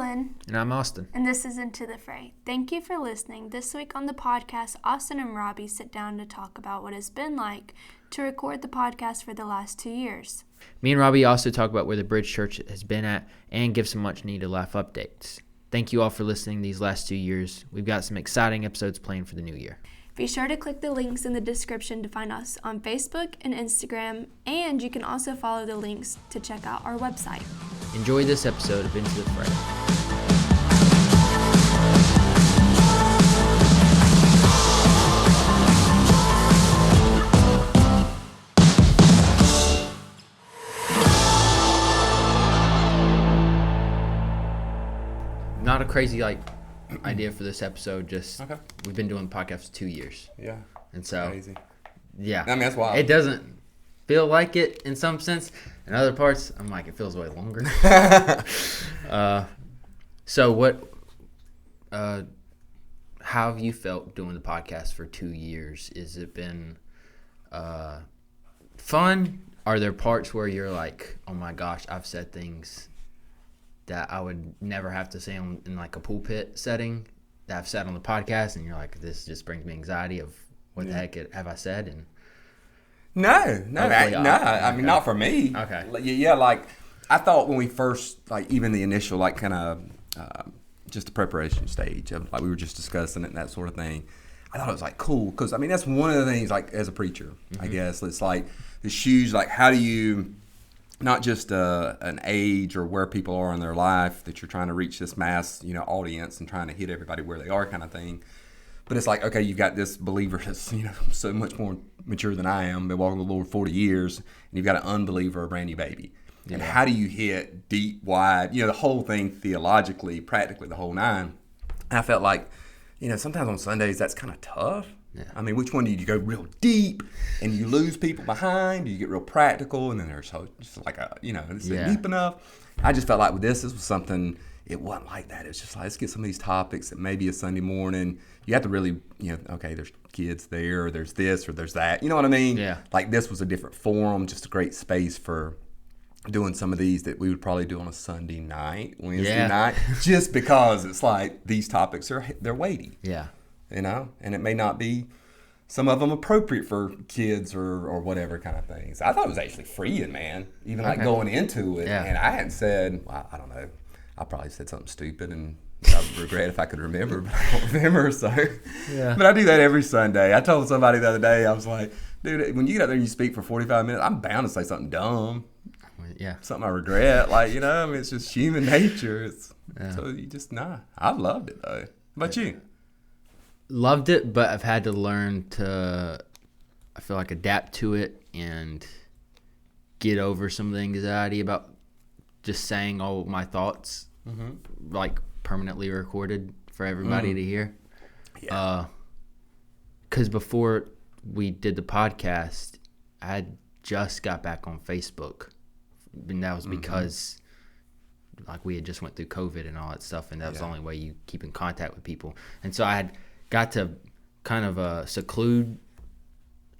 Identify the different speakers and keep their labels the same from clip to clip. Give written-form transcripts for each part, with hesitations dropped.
Speaker 1: Adalynn.
Speaker 2: And I'm Austin.
Speaker 1: And this is Into the Fray. Thank you for listening. This week on the podcast, Austin and Robby sit down to talk about what it's been like to record the podcast for the last 2 years.
Speaker 2: Me and Robby also talk about where the Bridge Church has been at and give some much-needed life updates. Thank you all for listening these last 2 years. We've got some exciting episodes planned for the new year.
Speaker 1: Be sure to click the links in the description to find us on Facebook and Instagram, and you can also follow the links to check out our website.
Speaker 2: Enjoy this episode of Into the Fray. Not a crazy idea for this episode. Just
Speaker 3: okay.
Speaker 2: We've been doing the podcast for 2 years.
Speaker 3: Yeah.
Speaker 2: And so
Speaker 3: crazy.
Speaker 2: Yeah.
Speaker 3: I mean, that's wild.
Speaker 2: It doesn't feel like it in some sense. In other parts, I'm like, it feels way longer. So what? How have you felt doing the podcast for 2 years? Has it been fun? Are there parts where you're like, oh my gosh, I've said things that I would never have to say in like a pulpit setting that I've said on the podcast, and you're like, this just brings me anxiety of what the heck have I said? And
Speaker 3: No. I mean, not for me.
Speaker 2: Okay.
Speaker 3: Yeah, like I thought when we first, like even the initial, like kind of just the preparation stage of like we were just discussing it and that sort of thing. I thought it was like cool because I mean that's one of the things like as a preacher, I guess it's like the shoes. Like how do you not just an age or where people are in their life that you're trying to reach this mass, audience and trying to hit everybody where they are kind of thing. But it's like, okay, you've got this believer that's, so much more mature than I am, been walking with the Lord 40 years, and you've got an unbeliever, a brand new baby. Yeah. And how do you hit deep, wide, the whole thing theologically, practically, the whole nine. And I felt like, sometimes on Sundays that's kind of tough. Yeah. I mean, which one do you go real deep and you lose people behind? Do you get real practical? And then there's just like this is deep enough. I just felt like with this was something, it wasn't like that. It's just like, let's get some of these topics that maybe a Sunday morning, you have to really, okay, there's kids there, or there's this, or there's that. You know what I mean?
Speaker 2: Yeah.
Speaker 3: Like this was a different forum, just a great space for doing some of these that we would probably do on a Sunday night, Wednesday night, just because it's like these topics they're weighty.
Speaker 2: Yeah.
Speaker 3: And it may not be some of them appropriate for kids or whatever kind of things. I thought it was actually freeing, man, even like going into it.
Speaker 2: Yeah.
Speaker 3: And I hadn't said, well, I don't know, I probably said something stupid and I would regret if I could remember, but I don't remember. So, yeah. But I do that every Sunday. I told somebody the other day, I was like, dude, when you get up there and you speak for 45 minutes, I'm bound to say something dumb.
Speaker 2: Yeah.
Speaker 3: Something I regret. Like, I mean, it's just human nature. So you just, I loved it though. How about you?
Speaker 2: Loved it, but I've had to learn to, I feel like, adapt to it and get over some of the anxiety about just saying all my thoughts, like permanently recorded for everybody to hear. Yeah. 'Cause before we did the podcast, I had just got back on Facebook, and that was because like we had just went through COVID and all that stuff, and that was the only way you keep in contact with people. And so I had got to kind of seclude.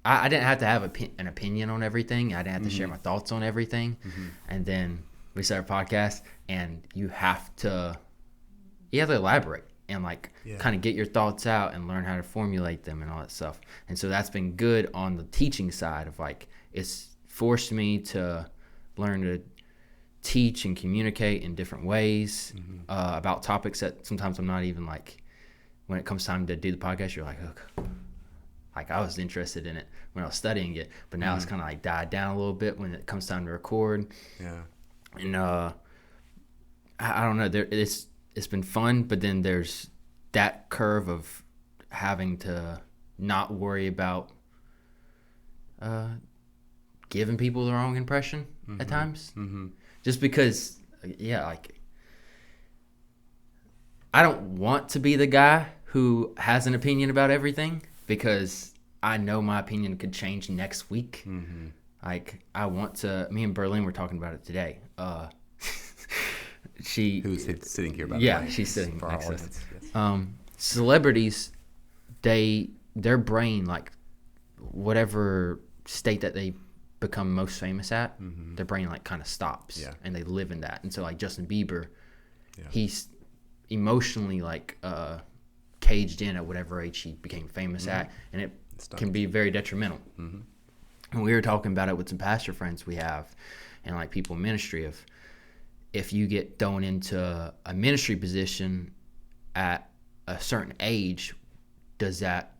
Speaker 2: I didn't have to have an opinion on everything. I didn't have to share my thoughts on everything. And then we started a podcast, and you have to elaborate and kind of get your thoughts out and learn how to formulate them and all that stuff. And so that's been good on the teaching side of it's forced me to learn to teach and communicate in different ways about topics that sometimes I'm not even when it comes time to do the podcast, you're like, okay. I was interested in it when I was studying it, but now it's kind of died down a little bit when it comes time to record.
Speaker 3: Yeah.
Speaker 2: And I don't know, it's been fun, but then there's that curve of having to not worry about giving people the wrong impression at times. Just because, I don't want to be the guy who has an opinion about everything, because I know my opinion could change next week. I want to. Me and Berlin were talking about it today.
Speaker 3: Who's sitting here? By the way,
Speaker 2: she's sitting
Speaker 3: for
Speaker 2: next
Speaker 3: our
Speaker 2: to us.
Speaker 3: Yes.
Speaker 2: Celebrities, their brain, whatever state that they become most famous at, their brain kind of stops, and they live in that. And so Justin Bieber, he emotionally like caged in at whatever age he became famous at, and it can be very detrimental. And we were talking about it with some pastor friends we have and like people in ministry of, if you get thrown into a ministry position at a certain age, does that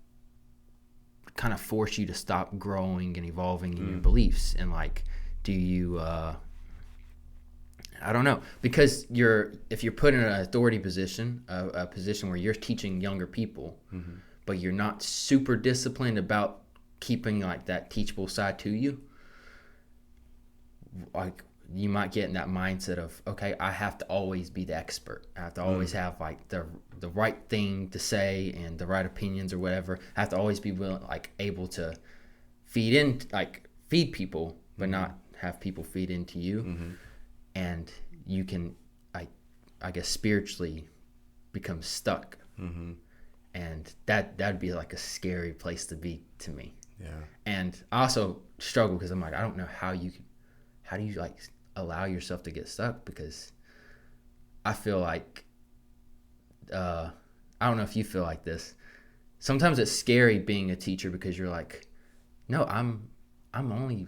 Speaker 2: kind of force you to stop growing and evolving in your beliefs? And like, do you I don't know, because if you're put in an authority position, a position where you're teaching younger people, but you're not super disciplined about keeping like that teachable side to you, like you might get in that mindset of, okay, I have to always be the expert. I have to always have like the right thing to say and the right opinions or whatever. I have to always be able to feed people, but not have people feed into you. And you can, I guess, spiritually become stuck. And that'd be like a scary place to be to me. Yeah. And I also struggle because I'm like, I don't know how do you like allow yourself to get stuck, because I feel like I don't know if you feel like this. Sometimes it's scary being a teacher because you're like, no, I've only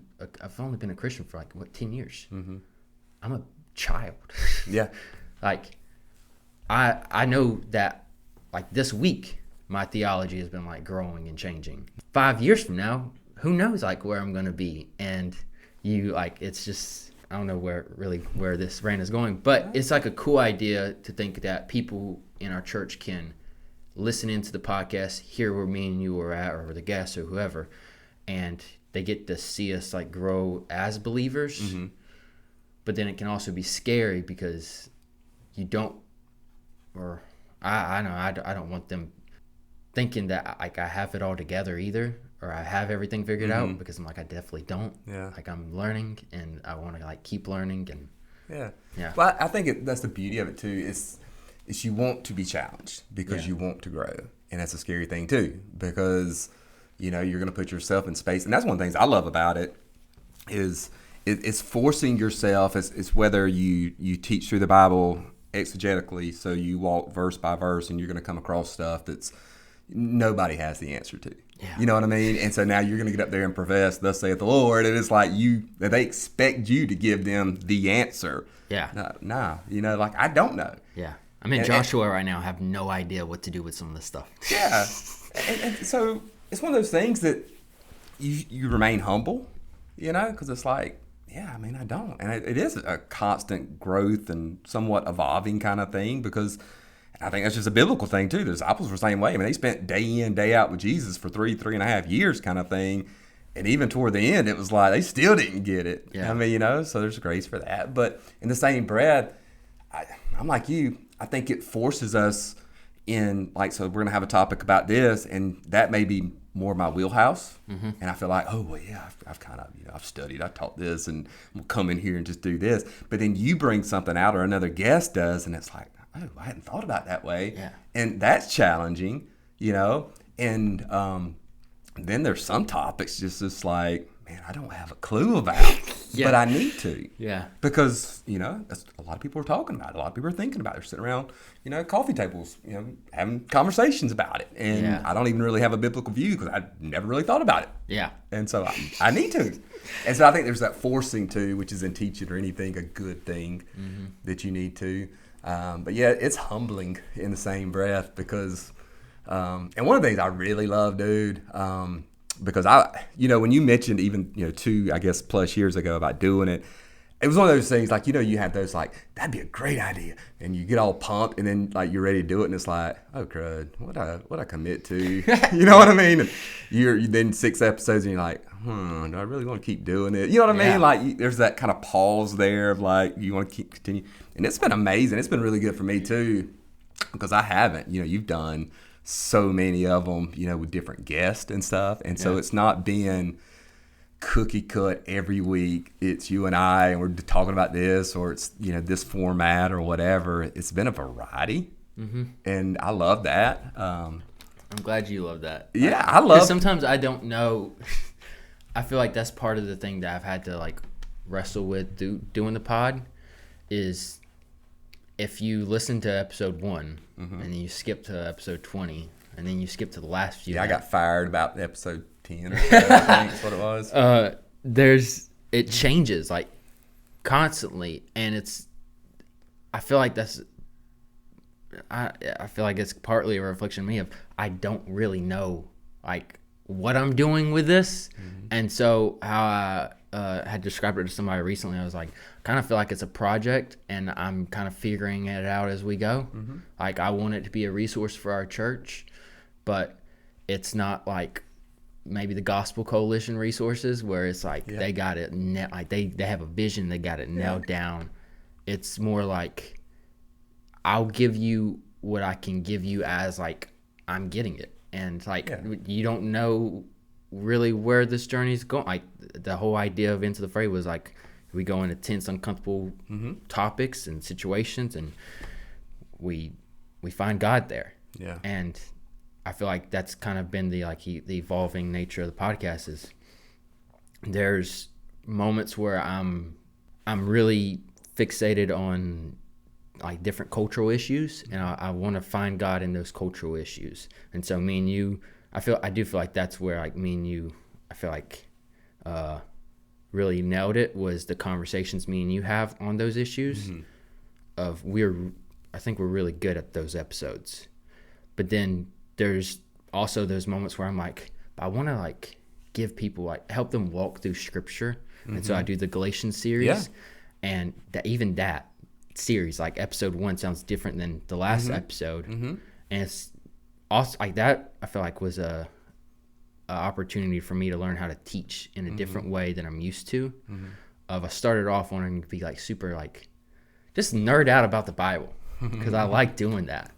Speaker 2: been a Christian for like 10 years. I'm a child. Yeah. Like I know that like this week my theology has been like growing and changing. 5 years from now, who knows like where I'm going to be. And it's just, I don't know where this rant is going, but it's like a cool idea to think that people in our church can listen into the podcast, hear where me and you are at, or the guests or whoever, and they get to see us like grow as believers. But then it can also be scary because you don't, or I don't want them thinking that like I have it all together either, or I have everything figured out, because I'm like, I definitely don't. Yeah. Like I'm learning and I want to like keep learning and yeah.
Speaker 3: Well, I think that's the beauty of it too. Is you want to be challenged because you want to grow, and that's a scary thing too, because you're going to put yourself in space, and that's one of the things I love about it is it's forcing yourself. It's whether you teach through the Bible exegetically, so you walk verse by verse, and you're going to come across stuff that's nobody has the answer to. Yeah. You know what I mean? And so now you're going to get up there and profess, thus saith the Lord, and it's like they expect you to give them the answer. Yeah. No, like I don't know.
Speaker 2: Yeah. I'm in Joshua right now. I have no idea what to do with some of this stuff.
Speaker 3: Yeah. and so it's one of those things that you remain humble, because it's like, yeah, I mean, I don't. And it is a constant growth and somewhat evolving kind of thing, because I think that's just a biblical thing too. The disciples were the same way. I mean, they spent day in, day out with Jesus for 3.5 years kind of thing. And even toward the end, it was like they still didn't get it. Yeah. I mean, so there's grace for that. But in the same breath, I'm like you. I think it forces us in, like, so we're going to have a topic about this, and that may be more my wheelhouse. And I feel like, oh, well, yeah, I've kind of, I've studied, I've taught this, and we'll come in here and just do this. But then you bring something out, or another guest does, and it's like, oh, I hadn't thought about it that way. Yeah. And that's challenging, and then there's some topics just like, man, I don't have a clue about, but I need to. Yeah. Because, that's a lot of people are talking about it. A lot of people are thinking about it. They're sitting around, coffee tables, having conversations about it. And I don't even really have a biblical view because I never really thought about it. Yeah. And so I need to. And so I think there's that forcing to, which is in teaching or anything, a good thing that you need to. But yeah, it's humbling in the same breath because, and one of the things I really love, dude, because when you mentioned even, 2, I guess, plus years ago about doing it, it was one of those things like, you have those like, that'd be a great idea. And you get all pumped and then like you're ready to do it. And it's like, oh, crud, what I commit to, you know what I mean? And you're then 6 episodes and you're like, do I really want to keep doing it? You know what I mean? Like there's that kind of pause there of like, you want to continue. And it's been amazing. It's been really good for me too, because I haven't, you've done so many of them, with different guests and stuff. And so it's not being cookie cut every week. It's you and I, and we're talking about this, or it's, this format or whatever. It's been a variety. And I love that. I'm
Speaker 2: glad you love that.
Speaker 3: Yeah, I love.
Speaker 2: Sometimes I don't know. I feel like that's part of the thing that I've had to like wrestle with doing the pod is if you listen to episode 1 and then you skip to episode 20 and then you skip to the last few.
Speaker 3: Yeah, I got fired about episode 10 or so, I think that's what it was.
Speaker 2: It changes like constantly, and I feel like it's partly a reflection of me of I don't really know like what I'm doing with this. And so how I had described it to somebody recently, I was like, kind of feel like it's a project and I'm kind of figuring it out as we go. Like I want it to be a resource for our church, but it's not like maybe the Gospel Coalition resources where it's like they got it like they have a vision, they got it nailed down. It's more like I'll give you what I can give you as like I'm getting it, and like you don't know really where this journey is going. Like the whole idea of Into the Fray was like we go into tense, uncomfortable topics and situations, and we find God there. Yeah, and I feel like that's kind of been the evolving nature of the podcast. Is there's moments where I'm really fixated on like different cultural issues, and I want to find God in those cultural issues. And so me and you, I do feel like that's where like me and you, I feel like really nailed it, was the conversations me and you have on those issues. I think we're really good at those episodes. But then there's also those moments where I'm like, I want to like give people, like help them walk through scripture. And so I do the Galatians series, and even that series, like episode 1 sounds different than the last episode. And it's also like that, I feel like was a opportunity for me to learn how to teach in a different way than I'm used to. I started off wanting to be like super like just nerd out about the Bible because I like doing that.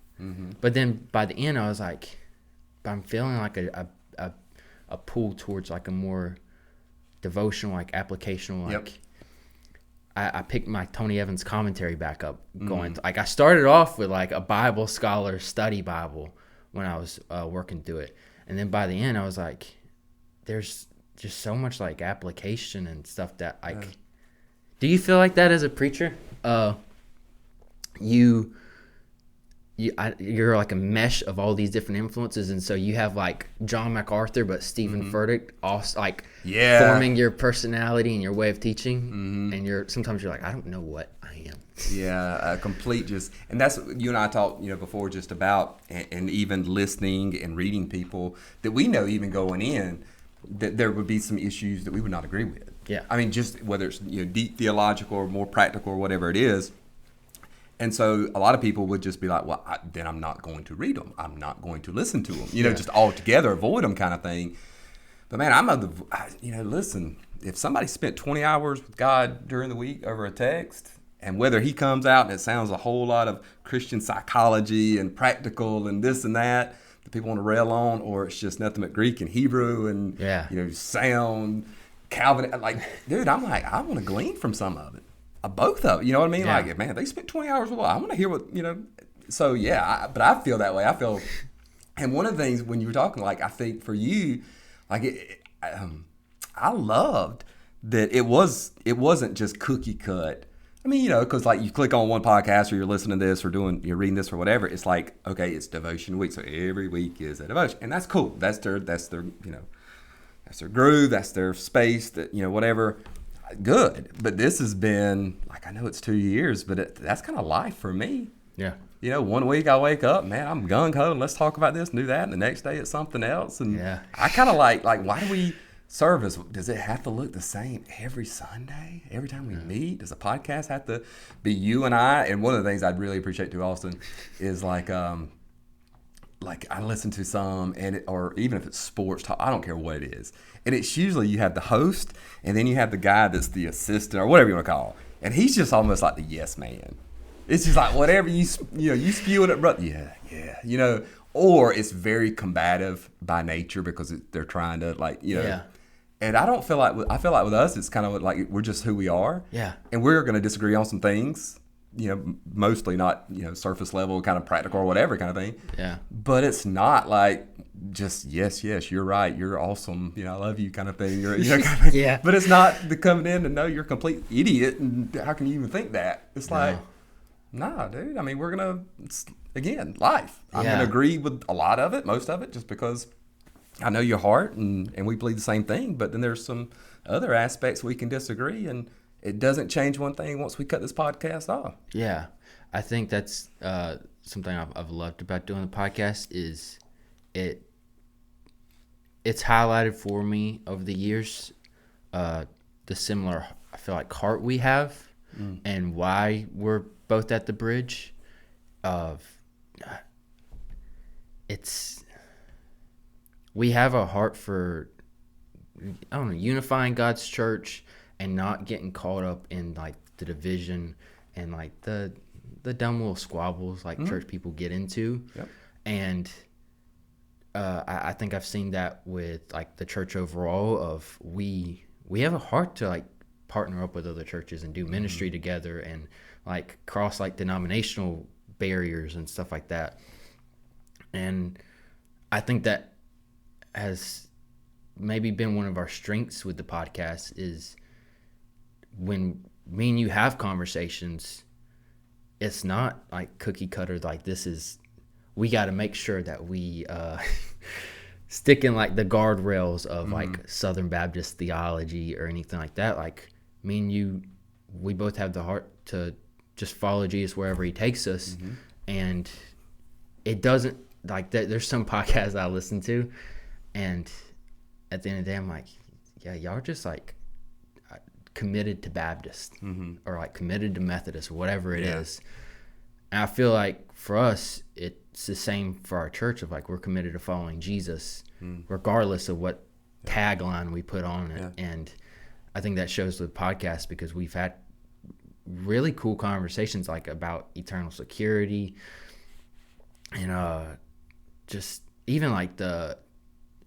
Speaker 2: But then by the end I was like, I'm feeling like a pull towards like a more devotional, like applicational, like I picked my Tony Evans commentary back up going like I started off with like a Bible scholar study Bible when I was working through it, and then by the end I was like, there's just so much like application and stuff that like do you feel like that as a preacher? You're like a mesh of all these different influences, and so you have like John MacArthur but Stephen Furtick also like forming your personality and your way of teaching, and sometimes you're like, I don't know what I am.
Speaker 3: A complete and that's you and I talked before just about and even listening and reading people that we know even going in that there would be some issues that we would not agree with. I mean, just whether it's deep theological or more practical or whatever it is. And so a lot of people would just be like, well, then I'm not going to read them. I'm not going to listen to them. Just altogether avoid them kind of thing. But man, listen, if somebody spent 20 hours with God during the week over a text, and whether he comes out and it sounds a whole lot of Christian psychology and practical and this and that people want to rail on, or it's just nothing but Greek and Hebrew and, sound, Calvin, like, dude, I'm like, I want to glean from some of it. Both of it, you know what I mean? Yeah. Like, man, they spent 20 hours with I want to hear what, So, but I feel that way. And one of the things when you were talking, like, I think for you, like, I loved that it wasn't just cookie cut. I mean, because, like, you click on one podcast or you're listening to this or you're reading this or whatever, it's like, okay, it's devotion week. So every week is a devotion. And that's cool. That's their that's their groove. That's their space, that, whatever. Good, but this has been like, I know it's 2 years, but that's kind of life for me. Yeah, 1 week I wake up, man, I'm gung ho, and let's talk about this and do that, and the next day it's something else, and I kind of like why do we service? Does it have to look the same every Sunday, every time we meet? Does a podcast have to be you and I? And one of the things I'd really appreciate too, Austin, is like I listen to some, or even if it's sports talk, I don't care what it is. And it's usually you have the host, and then you have the guy that's the assistant, or whatever you want to call, and he's just almost like the yes man. It's just like whatever you spew it, bro. Yeah. Or it's very combative by nature because they're trying to And I feel like with us, it's kind of like we're just who we are. Yeah. And we're going to disagree on some things. Mostly not, surface level, kind of practical or whatever kind of thing. Yeah. But it's not like just, yes, you're right, you're awesome, I love you kind of thing. Kind of, yeah. But it's not the coming in to know you're a complete idiot and how can you even think that? It's like, Nah, dude. I mean, we're going to, again, life. I'm
Speaker 2: Yeah.
Speaker 3: going to agree with a lot of it, most of it, just because I know your heart and we believe the same thing. But then there's some other aspects we can disagree, and it doesn't change one thing once we cut this podcast off.
Speaker 2: Yeah. I think that's something I've loved about doing the podcast is it's highlighted for me over the years the similar, I feel like, heart we have and why we're both at the bridge of we have a heart for, I don't know, unifying God's church and not getting caught up in like the division and like the dumb little squabbles like church people get into.
Speaker 3: Yep.
Speaker 2: And I think I've seen that with like the church overall of we have a heart to like partner up with other churches and do ministry together and like cross like denominational barriers and stuff like that. And I think that has maybe been one of our strengths with the podcast is when me and you have conversations, it's not like cookie cutter, like this is, we got to make sure that we stick in like the guardrails of like Southern Baptist theology or anything like that. Like me and you, we both have the heart to just follow Jesus wherever he takes us. And it doesn't like that. There's some podcasts I listen to, and at the end of the day, I'm like, yeah, y'all are just like committed to Baptist or like committed to Methodist or whatever it is. And I feel like for us, it's the same for our church of like we're committed to following Jesus regardless of what tagline we put on it. And I think that shows with podcasts because we've had really cool conversations like about eternal security and just even like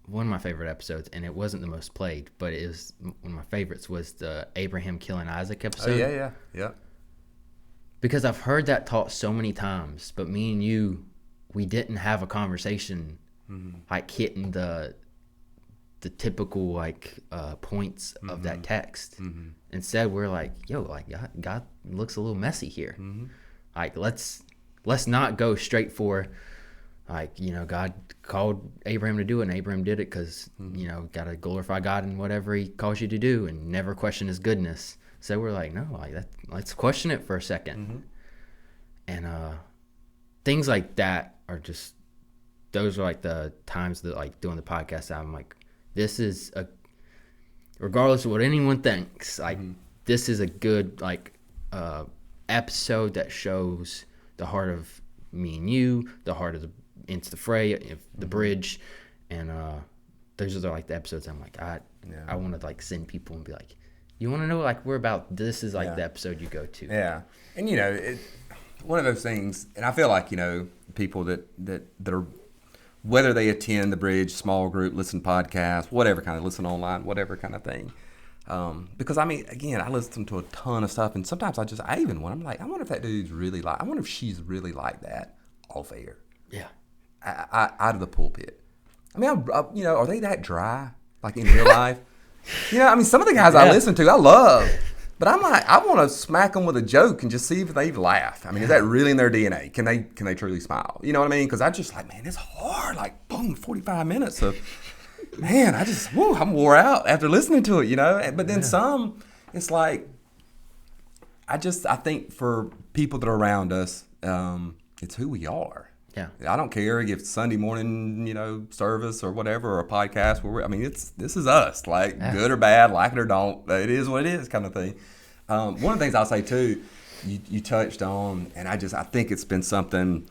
Speaker 2: one of my favorite episodes, and it wasn't the most played, but it was one of my favorites, was the Abraham killing Isaac episode.
Speaker 3: Oh, yeah.
Speaker 2: Because I've heard that taught so many times, but me and you, we didn't have a conversation like hitting the typical like points of that text. Instead, we're like, yo, like God looks a little messy here. Like let's not go straight for like, you know, God called Abraham to do it, and Abraham did it because, you know, got to glorify God in whatever he calls you to do and never question his goodness. So we're like, no, like that, let's question it for a second. And things like that are just, those are like the times that like doing the podcast, I'm like, this is regardless of what anyone thinks, like this is a good like episode that shows the heart of me and you, the heart of the Fray, the bridge, and those are like the episodes I'm like, I want to like send people and be like, you want to know like we're about, this is like the episode you go to.
Speaker 3: Yeah. And you know, one of those things, and I feel like, you know, people that are, whether they attend the bridge, small group, listen to podcasts, whatever kind of, listen online, whatever kind of thing. Because I mean, again, I listen to a ton of stuff, and sometimes I wonder if that dude's really like, I wonder if she's really like that off air.
Speaker 2: Yeah.
Speaker 3: Out of the pulpit. I mean, you know, are they that dry, like in real life? You know, I mean, some of the guys I listen to, I love, but I'm like, I want to smack them with a joke and just see if they laugh. I mean, is that really in their DNA? Can they truly smile? You know what I mean? Because I just like, man, it's hard. Like, boom, 45 minutes of, man, I'm wore out after listening to it, you know? But then some, it's like, I think for people that are around us, it's who we are.
Speaker 2: Yeah.
Speaker 3: I don't care if it's Sunday morning, you know, service or whatever, or a podcast this is us, like good or bad, like it or don't, it is what it is kind of thing. One of the things I'll say too, you touched on, and I think it's been something,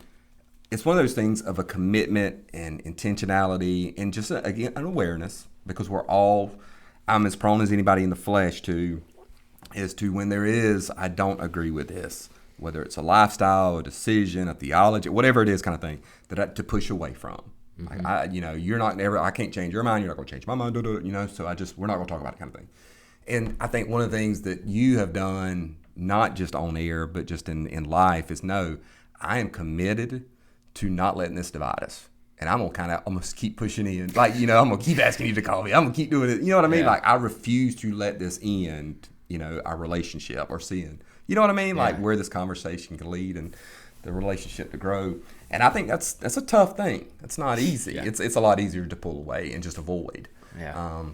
Speaker 3: it's one of those things of a commitment and intentionality and just again, an awareness, because I'm as prone as anybody in the flesh to when there is, I don't agree with this, whether it's a lifestyle, a decision, a theology, whatever it is kind of thing, to push away from. Like you're not ever, I can't change your mind, you're not going to change my mind, you know, so we're not going to talk about it kind of thing. And I think one of the things that you have done, not just on air, but just in life, is I am committed to not letting this divide us. And I'm going to keep pushing in. Like, you know, I'm going to keep asking you to call me. I'm going to keep doing it. You know what I mean? Yeah. Like, I refuse to let this end, you know, our relationship or seeing You know what I mean?
Speaker 2: Yeah.
Speaker 3: Like where this conversation can lead and the relationship to grow. And I think that's a tough thing. It's not easy.
Speaker 2: Yeah.
Speaker 3: It's a lot easier to pull away and just avoid.
Speaker 2: Yeah.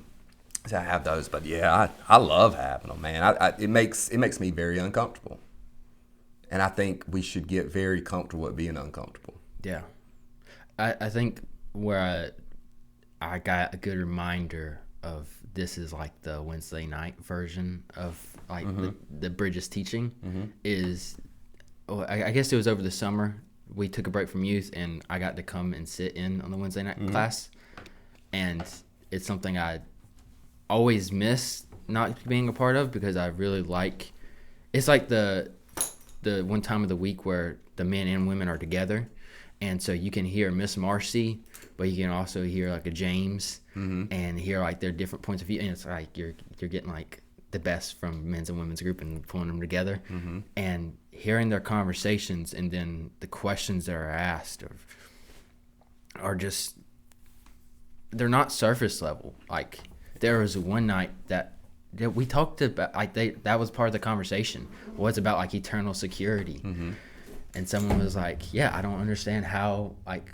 Speaker 3: So I have those, but yeah, I love having them, man. It makes me very uncomfortable, and I think we should get very comfortable with being uncomfortable.
Speaker 2: Yeah. I think where I got a good reminder of this is like the Wednesday night version of like the Bridges teaching is, I guess it was over the summer. We took a break from youth, and I got to come and sit in on the Wednesday night class, and it's something I always miss not being a part of because I really like. It's like the one time of the week where the men and women are together, and so you can hear Miss Marcy, but you can also hear like a James and hear like their different points of view, and it's like you're getting like the best from men's and women's group and pulling them together, and hearing their conversations, and then the questions that are asked are just, they're not surface level. Like there was one night that we talked about, like that was part of the conversation, was about like eternal security. And someone was like, yeah, I don't understand how, like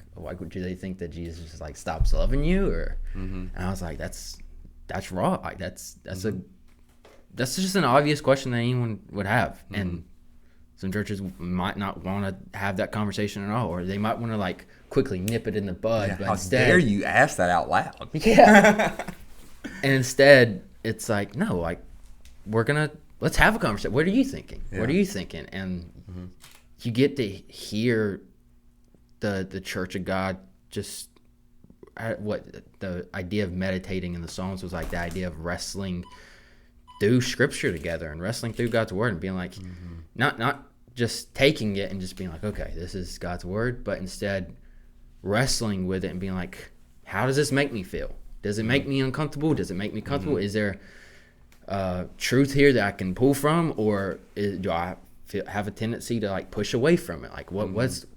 Speaker 2: do they think that Jesus just like stops loving you, or and I was like, that's wrong. Like that's just an obvious question that anyone would have. And some churches might not want to have that conversation at all, or they might want to like quickly nip it in the bud.
Speaker 3: Yeah,
Speaker 2: but
Speaker 3: how
Speaker 2: instead,
Speaker 3: dare you ask that out loud?
Speaker 2: Yeah. And instead, it's like, no, like let's have a conversation. What are you thinking?
Speaker 3: Yeah.
Speaker 2: What are you thinking? And you get to hear the Church of God just what the idea of meditating in the Psalms was like, the idea of wrestling through Scripture together and wrestling through God's Word and being like, not just taking it and just being like, okay, this is God's Word, but instead wrestling with it and being like, how does this make me feel? Does it make me uncomfortable? Does it make me comfortable? Is there truth here that I can pull from, or do I have a tendency to like push away from it? Like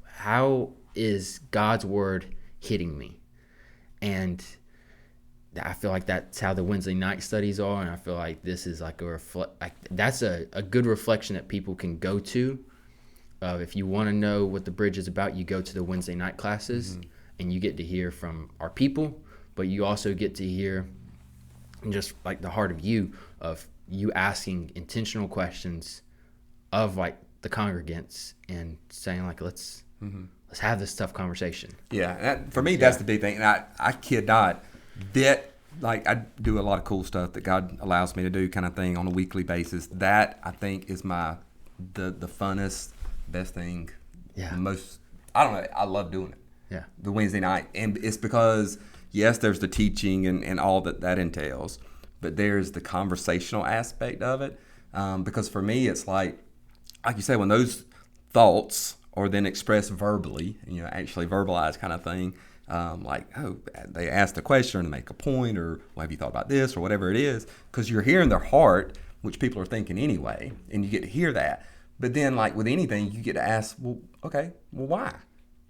Speaker 2: how is God's Word hitting me? And I feel like that's how the Wednesday night studies are, and I feel like this is like that's a good reflection that people can go to. If you want to know what the Bridge is about, you go to the Wednesday night classes, and you get to hear from our people, but you also get to hear just like the heart of you asking intentional questions of like the congregants and saying like, let's have this tough conversation.
Speaker 3: Yeah, for me, that's the big thing. And I kid not, that like I do a lot of cool stuff that God allows me to do, kind of thing, on a weekly basis. That I think is the funnest, best thing.
Speaker 2: Yeah.
Speaker 3: The most, I don't know, I love doing it.
Speaker 2: Yeah.
Speaker 3: The Wednesday night. And it's because, yes, there's the teaching and all that entails, but there's the conversational aspect of it. Because for me, it's like you said, when those thoughts are then expressed verbally, actually verbalized kind of thing, like, oh, they ask the question and make a point, or well, have you thought about this, or whatever it is, because you're hearing their heart, which people are thinking anyway, and you get to hear that. But then, like with anything, you get to ask, well, okay, well, why?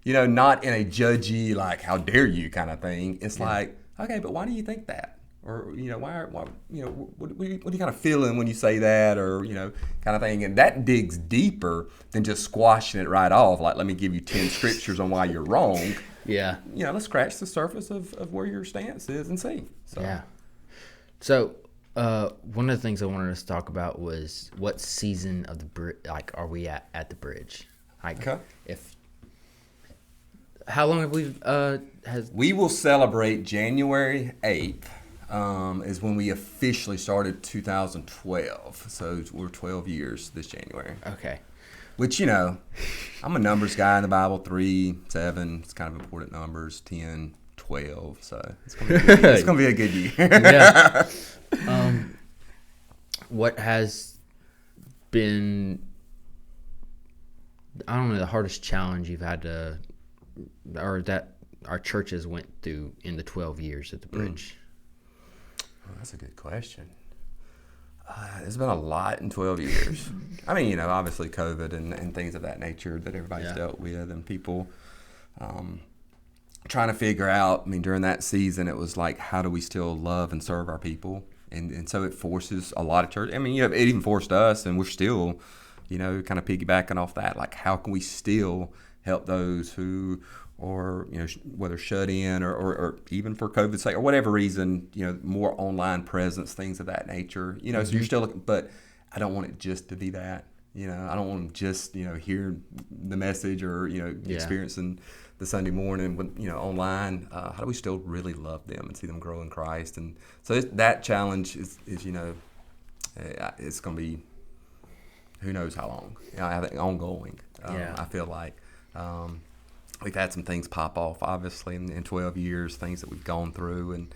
Speaker 3: Not in a judgy, like, how dare you kind of thing. It's like, okay, but why do you think that? Or, why what are you kind of feeling when you say that, or, kind of thing. And that digs deeper than just squashing it right off. Like, let me give you 10 scriptures on why you're wrong.
Speaker 2: Yeah.
Speaker 3: Let's scratch the surface of where your stance is and see. So.
Speaker 2: Yeah. So, one of the things I wanted us to talk about was what season of the bridge, like, are we at the Bridge? Like,
Speaker 3: okay.
Speaker 2: How long have
Speaker 3: we will celebrate January 8th. Is when we officially started 2012. So we're 12 years this January.
Speaker 2: Okay.
Speaker 3: Which, I'm a numbers guy in the Bible. 3, 7, it's kind of important numbers. 10, 12. So it's going to be a good year.
Speaker 2: Yeah. What has been, I don't know, the hardest challenge you've had to, or that our churches went through in the 12 years at the Bridge?
Speaker 3: Oh, that's a good question. There's been a lot in 12 years. I mean, obviously COVID and things of that nature that everybody's dealt with, and people trying to figure out. I mean, during that season, it was like, how do we still love and serve our people? And so it forces a lot of church. I mean, it even forced us, and we're still kind of piggybacking off that, like how can we still help those who or whether shut in or even for COVID's sake or whatever reason, more online presence, things of that nature, so you're still looking, but I don't want it just to be that, I don't want them just, hear the message or, experiencing the Sunday morning with, online. How do we still really love them and see them grow in Christ? And so that challenge is it's going to be, who knows how long, I think ongoing. I feel like, we've had some things pop off, obviously, in 12 years, things that we've gone through. And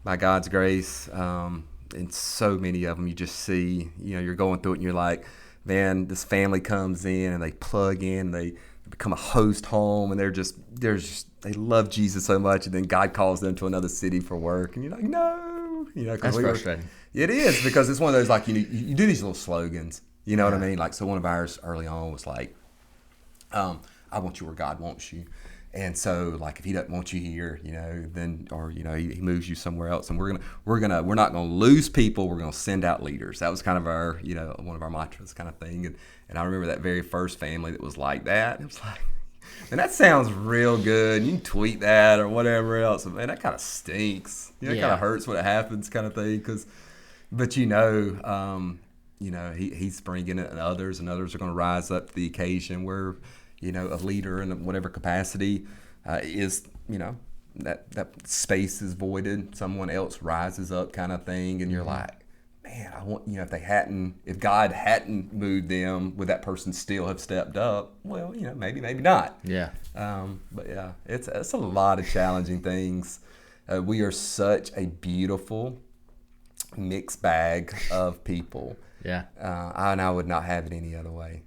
Speaker 3: by God's grace, and so many of them you just see, you're going through it and you're like, man, this family comes in and they plug in, they become a host home, and they love Jesus so much. And then God calls them to another city for work. And you're like, no.
Speaker 2: That's frustrating.
Speaker 3: It is, because it's one of those, like, you do these little slogans. You know what I mean? Like, so one of ours early on was like, I want you where God wants you. And so, like, if he doesn't want you here, then, or, he moves you somewhere else, and we're not going to lose people. We're going to send out leaders. That was kind of our, one of our mantras kind of thing. And I remember that very first family that was like that. It was like, man, that sounds real good. You can tweet that or whatever else. Man, that kind of stinks. It kind of hurts when it happens kind of thing. But he's bringing it, and others are going to rise up to the occasion where, a leader in whatever capacity is, that space is voided. Someone else rises up kind of thing. And you're like, man, I want, if God hadn't moved them, would that person still have stepped up? Well, maybe not.
Speaker 2: Yeah.
Speaker 3: But yeah, it's a lot of challenging things. We are such a beautiful mixed bag of people.
Speaker 2: Yeah.
Speaker 3: I would not have it any other way.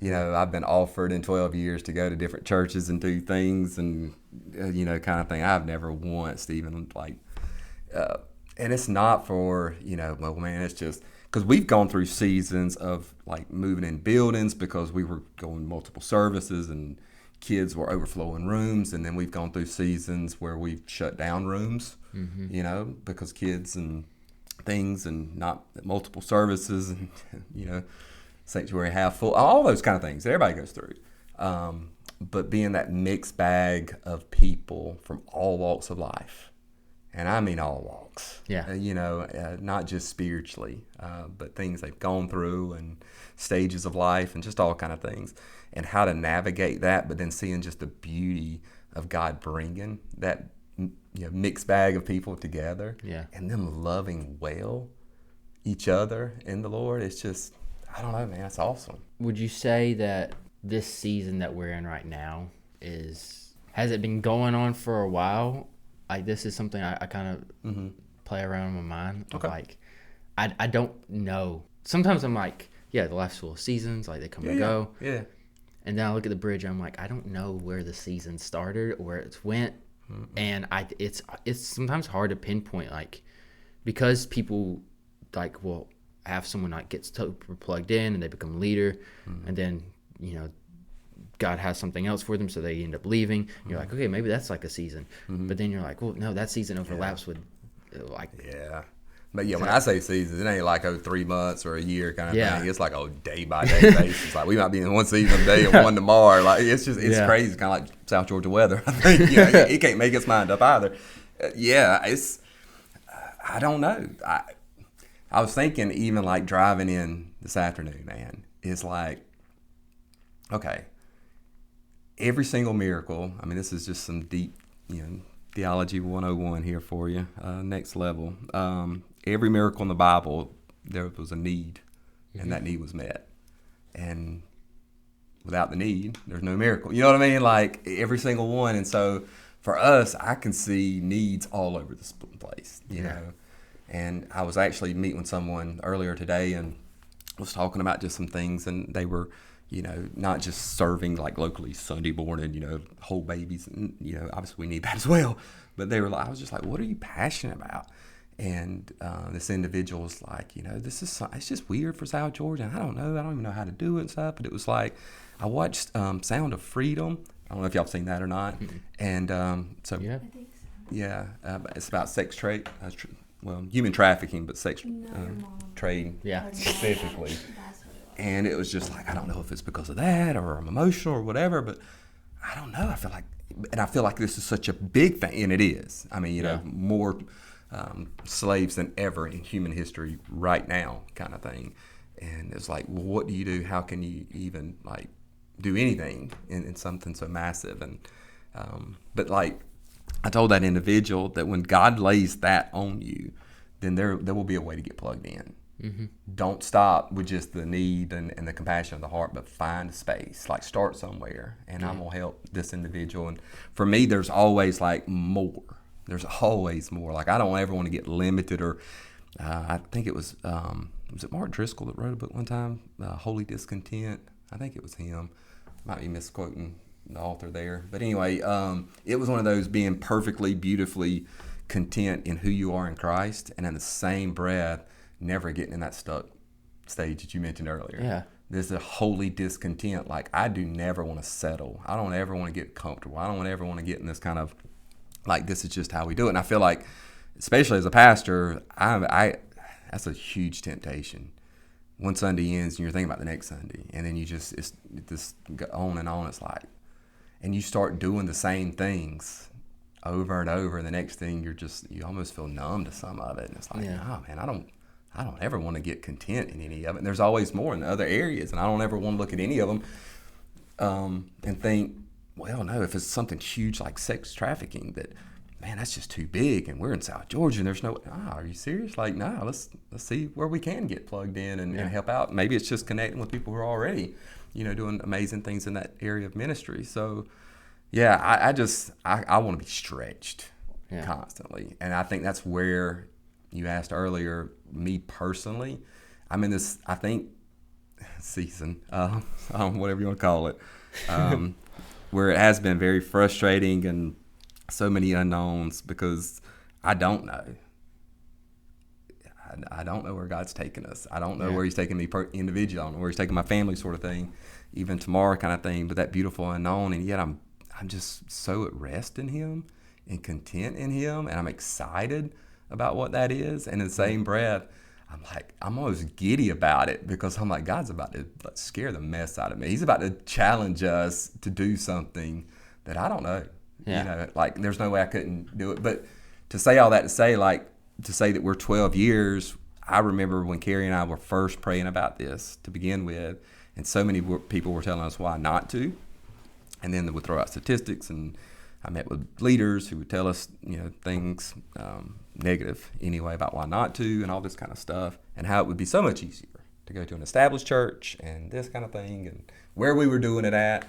Speaker 3: I've been offered in 12 years to go to different churches and do things and, kind of thing. I've never once even and it's not for, well, man, it's just because we've gone through seasons of like moving in buildings because we were going multiple services and kids were overflowing rooms. And then we've gone through seasons where we've shut down rooms, because kids and things and not multiple services and, sanctuary half full, all those kind of things that everybody goes through. But being that mixed bag of people from all walks of life, and I mean all walks, not just spiritually, but things they've gone through and stages of life and just all kind of things, and how to navigate that, but then seeing just the beauty of God bringing that mixed bag of people together, and them loving well each other in the Lord. It's just, I don't know, man. It's awesome.
Speaker 2: Would you say that this season that we're in right now has it been going on for a while? Like, this is something I kind of play around in my mind. Okay. Like, I don't know. Sometimes I'm like, the life's full of seasons. Like, they come and go.
Speaker 3: Yeah.
Speaker 2: And then I look at the bridge and I'm like, I don't know where the season started or where it's went. And it's sometimes hard to pinpoint, like, because people like will have someone like gets plugged in and they become a leader, and then God has something else for them, so they end up leaving. You're like, okay, maybe that's like a season, but then you're like, well, no, that season overlaps with like
Speaker 3: But when I say seasons, it ain't like 3 months or a year kind of thing. It's like day by day basis. Like, we might be in one season today and one tomorrow. Like, it's crazy. It's kind of like South Georgia weather. I think he can't make his mind up either. It's I don't know. I was thinking, even like driving in this afternoon, man, is like, okay, every single miracle. I mean, this is just some deep, theology 101 here for you, next level. Every miracle in the Bible, there was a need, and that need was met. And without the need, there's no miracle. You know what I mean? Like, every single one. And so for us, I can see needs all over this place, you know. And I was actually meeting with someone earlier today and was talking about just some things, and they were, not just serving like locally Sunday morning, whole babies, and, obviously we need that as well. But they were like, I was just like, what are you passionate about? And this individual was like, it's just weird for South Georgia. And I don't even know how to do it and stuff. But it was like, I watched Sound of Freedom. I don't know if y'all have seen that or not. Mm-hmm. And I think so. It's about sex trade. Human trafficking, but sex trade specifically. And it was just like, I don't know if it's because of that or I'm emotional or whatever, but I don't know. I feel like this is such a big thing, and it is. I mean, more slaves than ever in human history right now, kind of thing. And it's like, well, what do you do? How can you even like do anything in something so massive? And but like I told that individual that when God lays that on you, then there will be a way to get plugged in. Mm-hmm. Don't stop with just the need and the compassion of the heart, but find a space. Like start somewhere, and I'm gonna help this individual. And for me, there's always like more. There's always more. Like I don't ever want to get limited. Or I think it was it Mark Driscoll that wrote a book one time, Holy Discontent? I think it was him. Might be misquoting the author there, but anyway, it was one of those being perfectly, beautifully content in who you are in Christ, and in the same breath, never getting in that stuck stage that you mentioned earlier.
Speaker 2: Yeah.
Speaker 3: There's a holy discontent. Like, I do never want to settle. I don't ever want to get comfortable. I don't ever want to get in this kind of, like, this is just how we do it. And I feel like, especially as a pastor, I that's a huge temptation. One Sunday ends and you're thinking about the next Sunday. And then it's this on and on. It's like, and you start doing the same things over and over. And the next thing you almost feel numb to some of it. And it's like, oh man, I don't ever want to get content in any of it. And there's always more in the other areas, and I don't ever want to look at any of them and think, well, no, if it's something huge like sex trafficking, that, man, that's just too big, and we're in South Georgia, and there's no, are you serious? Like, no, let's see where we can get plugged in and help out. Maybe it's just connecting with people who are already, doing amazing things in that area of ministry. So, yeah, I want to be stretched constantly, and I think that's where you asked earlier, me personally, I'm in this, I think, season, whatever you want to call it, where it has been very frustrating and so many unknowns because I don't know. I don't know where God's taking us. I don't know where He's taking me individually. I don't know where He's taking my family, sort of thing, even tomorrow kind of thing. But that beautiful unknown, and yet I'm just so at rest in Him and content in Him, and I'm excited about what that is. And in the same breath, I'm almost giddy about it because I'm like, God's about to scare the mess out of me. He's about to challenge us to do something that I don't know. Like there's no way I couldn't do it. But to say all that, to say that we're 12 years, I remember when Carrie and I were first praying about this to begin with, and so many people were telling us why not to. And then they would throw out statistics, and I met with leaders who would tell us, things negative anyway about why not to, and all this kind of stuff, and how it would be so much easier to go to an established church and this kind of thing, and where we were doing it at.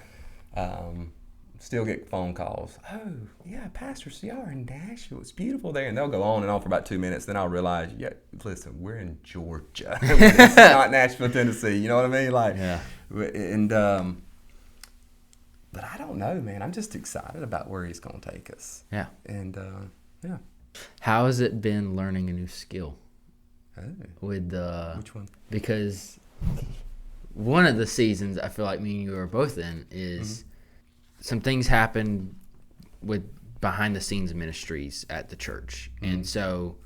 Speaker 3: Still get phone calls. Oh, yeah, Pastor, so y'all are in Nashville. It's beautiful there. And they'll go on and on for about 2 minutes. Then I'll realize, listen, we're in Georgia. It's not Nashville, Tennessee. You know what I mean? Like, and but I don't know, man. I'm just excited about where He's going to take us.
Speaker 2: Yeah.
Speaker 3: And,
Speaker 2: How has it been learning a new skill? With
Speaker 3: which one?
Speaker 2: Because one of the seasons I feel like me and you are both in is some things happen with behind the scenes ministries at the church. And so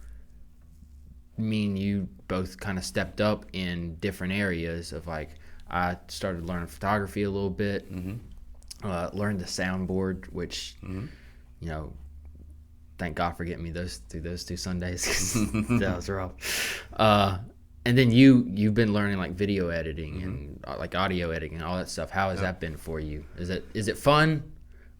Speaker 2: me and you both kind of stepped up in different areas of, like, I started learning photography a little bit, learned the soundboard, which, thank God for getting me through those 2 Sundays. That was rough. And then you've been learning like video editing and like audio editing and all that stuff. How has that been for you? Is it fun,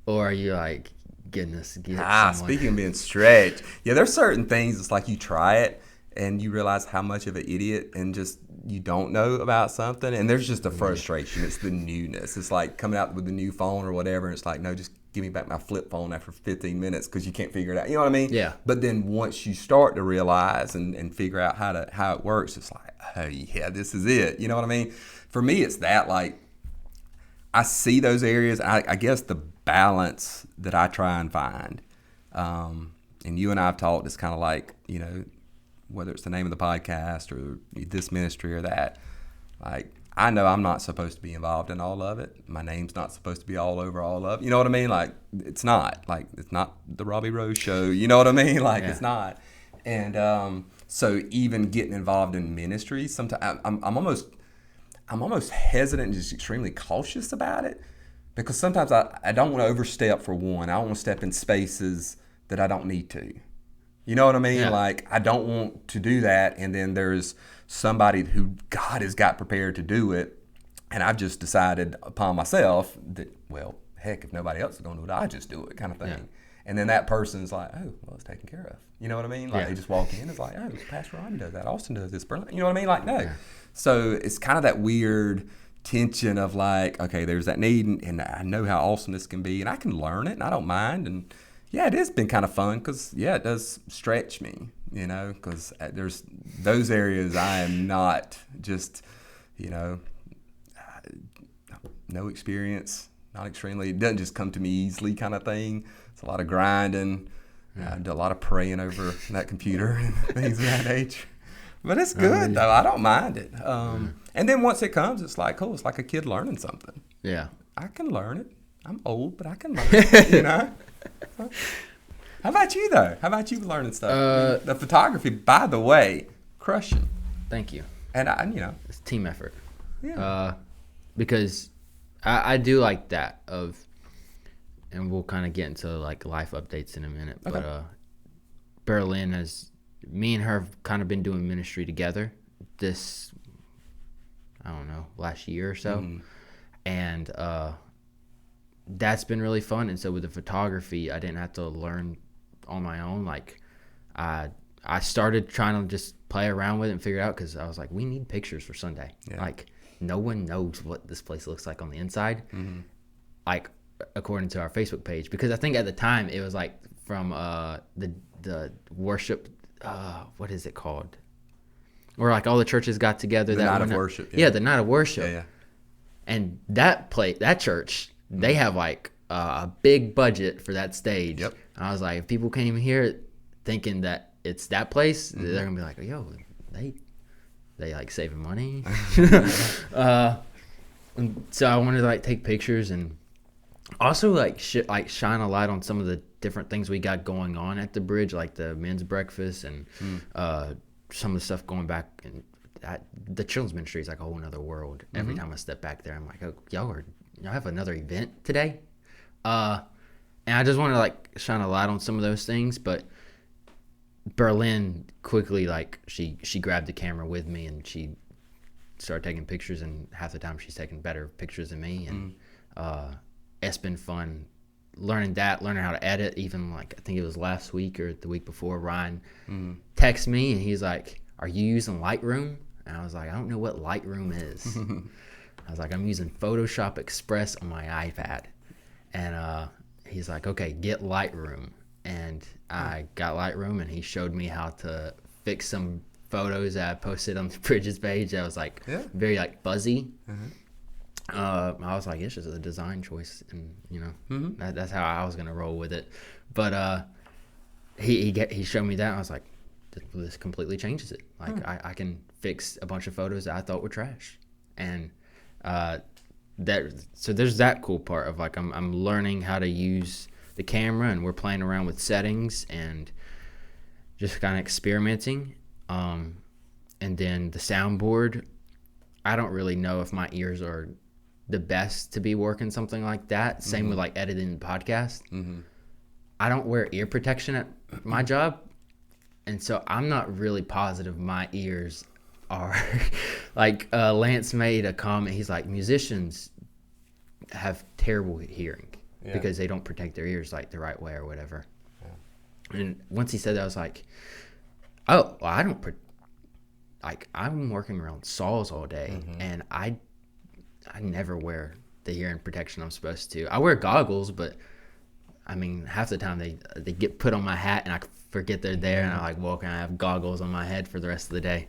Speaker 2: or are you like, goodness?
Speaker 3: Speaking of being stretched, there's certain things. It's like you try it and you realize how much of an idiot and just you don't know about something, and there's just a frustration. It's the newness. It's like coming out with a new phone or whatever, and it's like, no, just give me back my flip phone after 15 minutes because you can't figure it out. You know what I mean?
Speaker 2: Yeah.
Speaker 3: But then once you start to realize and figure out how it works, it's like, oh yeah, this is it. You know what I mean? For me, it's that, like, I see those areas. I guess the balance that I try and find, and you and I have talked, it's kind of like, whether it's the name of the podcast or this ministry or that, like, I know I'm not supposed to be involved in all of it. My name's not supposed to be all over all of it. You know what I mean? Like, it's not. Like, it's not the Robby Rose show. You know what I mean? Like, It's not. And so even getting involved in ministry, sometimes I'm almost, I'm almost hesitant and just extremely cautious about it, because sometimes I don't want to overstep, for one. I don't want to step in spaces that I don't need to. You know what I mean?
Speaker 2: Yeah.
Speaker 3: Like, I don't want to do that, and then there's somebody who God has got prepared to do it, and I've just decided upon myself that, well, heck, if nobody else is going to do it, I just do it, kind of thing.
Speaker 2: Yeah.
Speaker 3: And then that person's like, oh, well, it's taken care of. You know what I mean? Like,
Speaker 2: Yeah.
Speaker 3: they just walk in, it's like, oh, Pastor Robby does that, Austin does this, Berlin. You know what I mean? Like, no.
Speaker 2: Yeah.
Speaker 3: So it's kind of that weird tension of like, okay, there's that need, and I know how awesome this can be, and I can learn it, and I don't mind. And yeah, it has been kind of fun, because yeah, it does stretch me, you know, because there's those areas I am not just, you know, no experience, not extremely, it doesn't just come to me easily, kind of thing. It's a lot of grinding. I do a lot of praying over that computer and things of that nature. But it's good, though. I don't mind it. And then once it comes, it's like, cool. It's like a kid learning something.
Speaker 2: Yeah.
Speaker 3: I can learn it. I'm old, but I can learn it, you know? How about you, though? How about you learning stuff? The photography, by the way, crushing.
Speaker 2: Thank you.
Speaker 3: And you know.
Speaker 2: It's a team effort.
Speaker 3: Yeah.
Speaker 2: Because I do like that of, and we'll kind of get into like life updates in a minute.
Speaker 3: Okay.
Speaker 2: But Berlin has, me and her have kind of been doing ministry together this, I don't know, last year or so.
Speaker 3: Mm-hmm.
Speaker 2: And that's been really fun. And so with the photography, I didn't have to learn on my own. Like I started trying to just play around with it and figure it out, because I was like, we need pictures for Sunday.
Speaker 3: Yeah.
Speaker 2: Like no one knows what this place looks like on the inside.
Speaker 3: Mm-hmm.
Speaker 2: Like according to our Facebook page, because I think at the time it was like from the worship, what is it called? Where like all the churches got together.
Speaker 3: The night of worship.
Speaker 2: Yeah, the night of worship.
Speaker 3: Yeah, yeah.
Speaker 2: And that church, they have like a big budget for that stage.
Speaker 3: Yep.
Speaker 2: And I was like, if people can't even hear it, thinking that it's that place, they're gonna be like, yo, they like saving money. And so I wanted to like take pictures and also like shine a light on some of the different things we got going on at the bridge, like the men's breakfast and some of the stuff going back. And the children's ministry is like a whole nother world. Every time I step back there, I'm like, oh, y'all have another event today? And I just want to like shine a light on some of those things. But Berlin quickly, like she grabbed the camera with me and she started taking pictures, and half the time she's taking better pictures than me. And it's been fun learning how to edit. Even like I think it was last week or the week before, Ryan texted me and he's like, are you using Lightroom? And I was like, I don't know what Lightroom is. I was like, I'm using Photoshop Express on my iPad. And he's like, okay, get Lightroom. And I got Lightroom, and he showed me how to fix some photos that I posted on the Bridges page. I was like very like fuzzy. I was like, it's just a design choice, and you know that's how I was gonna roll with it. But he showed me that. And I was like, this completely changes it. Like I can fix a bunch of photos that I thought were trash, and so there's that cool part of like I'm learning how to use the camera, and we're playing around with settings and just kind of experimenting. And then the soundboard, I don't really know if my ears are the best to be working something like that. Same with like editing the podcast. I don't wear ear protection at my job, and so I'm not really positive my ears are like Lance made a comment. He's like, musicians have terrible hearing because they don't protect their ears like the right way or whatever. And once he said that, I was like, oh, well, I don't like I'm working around saws all day, and I never wear the hearing protection I'm supposed to. I wear goggles, but I mean half the time they get put on my hat and I forget they're there, and I like walk and I have goggles on my head for the rest of the day.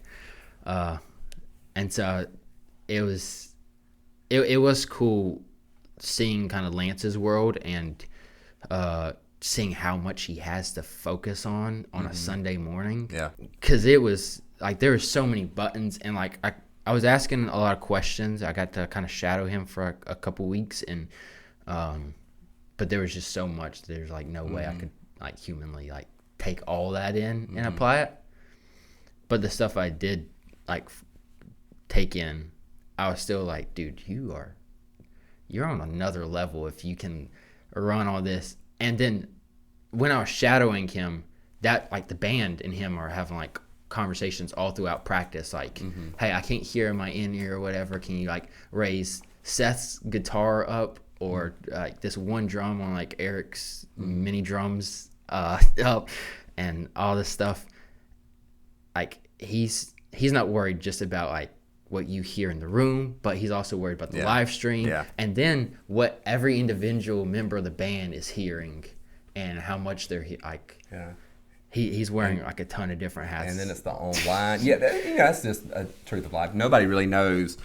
Speaker 2: And so it was cool seeing kind of Lance's world and seeing how much he has to focus on a Sunday morning. Yeah, because it was like there were so many buttons, and like I was asking a lot of questions. I got to kind of shadow him for a couple weeks, and but there was just so much. There's like no way I could like humanly like take all that in and apply it. But the stuff I did like take in, I was still like, dude, you're on another level if you can run all this. And then when I was shadowing him, that like the band and him are having like conversations all throughout practice, like, hey, I can't hear in my in ear or whatever. Can you like raise Seth's guitar up, or like this one drum on like Eric's mini drums up, and all this stuff. Like he's not worried just about like what you hear in the room, but he's also worried about the live stream, and then what every individual member of the band is hearing and how much they're like. Yeah. He's wearing like a ton of different hats.
Speaker 3: And then it's the online. That's just a truth of life. Nobody really knows.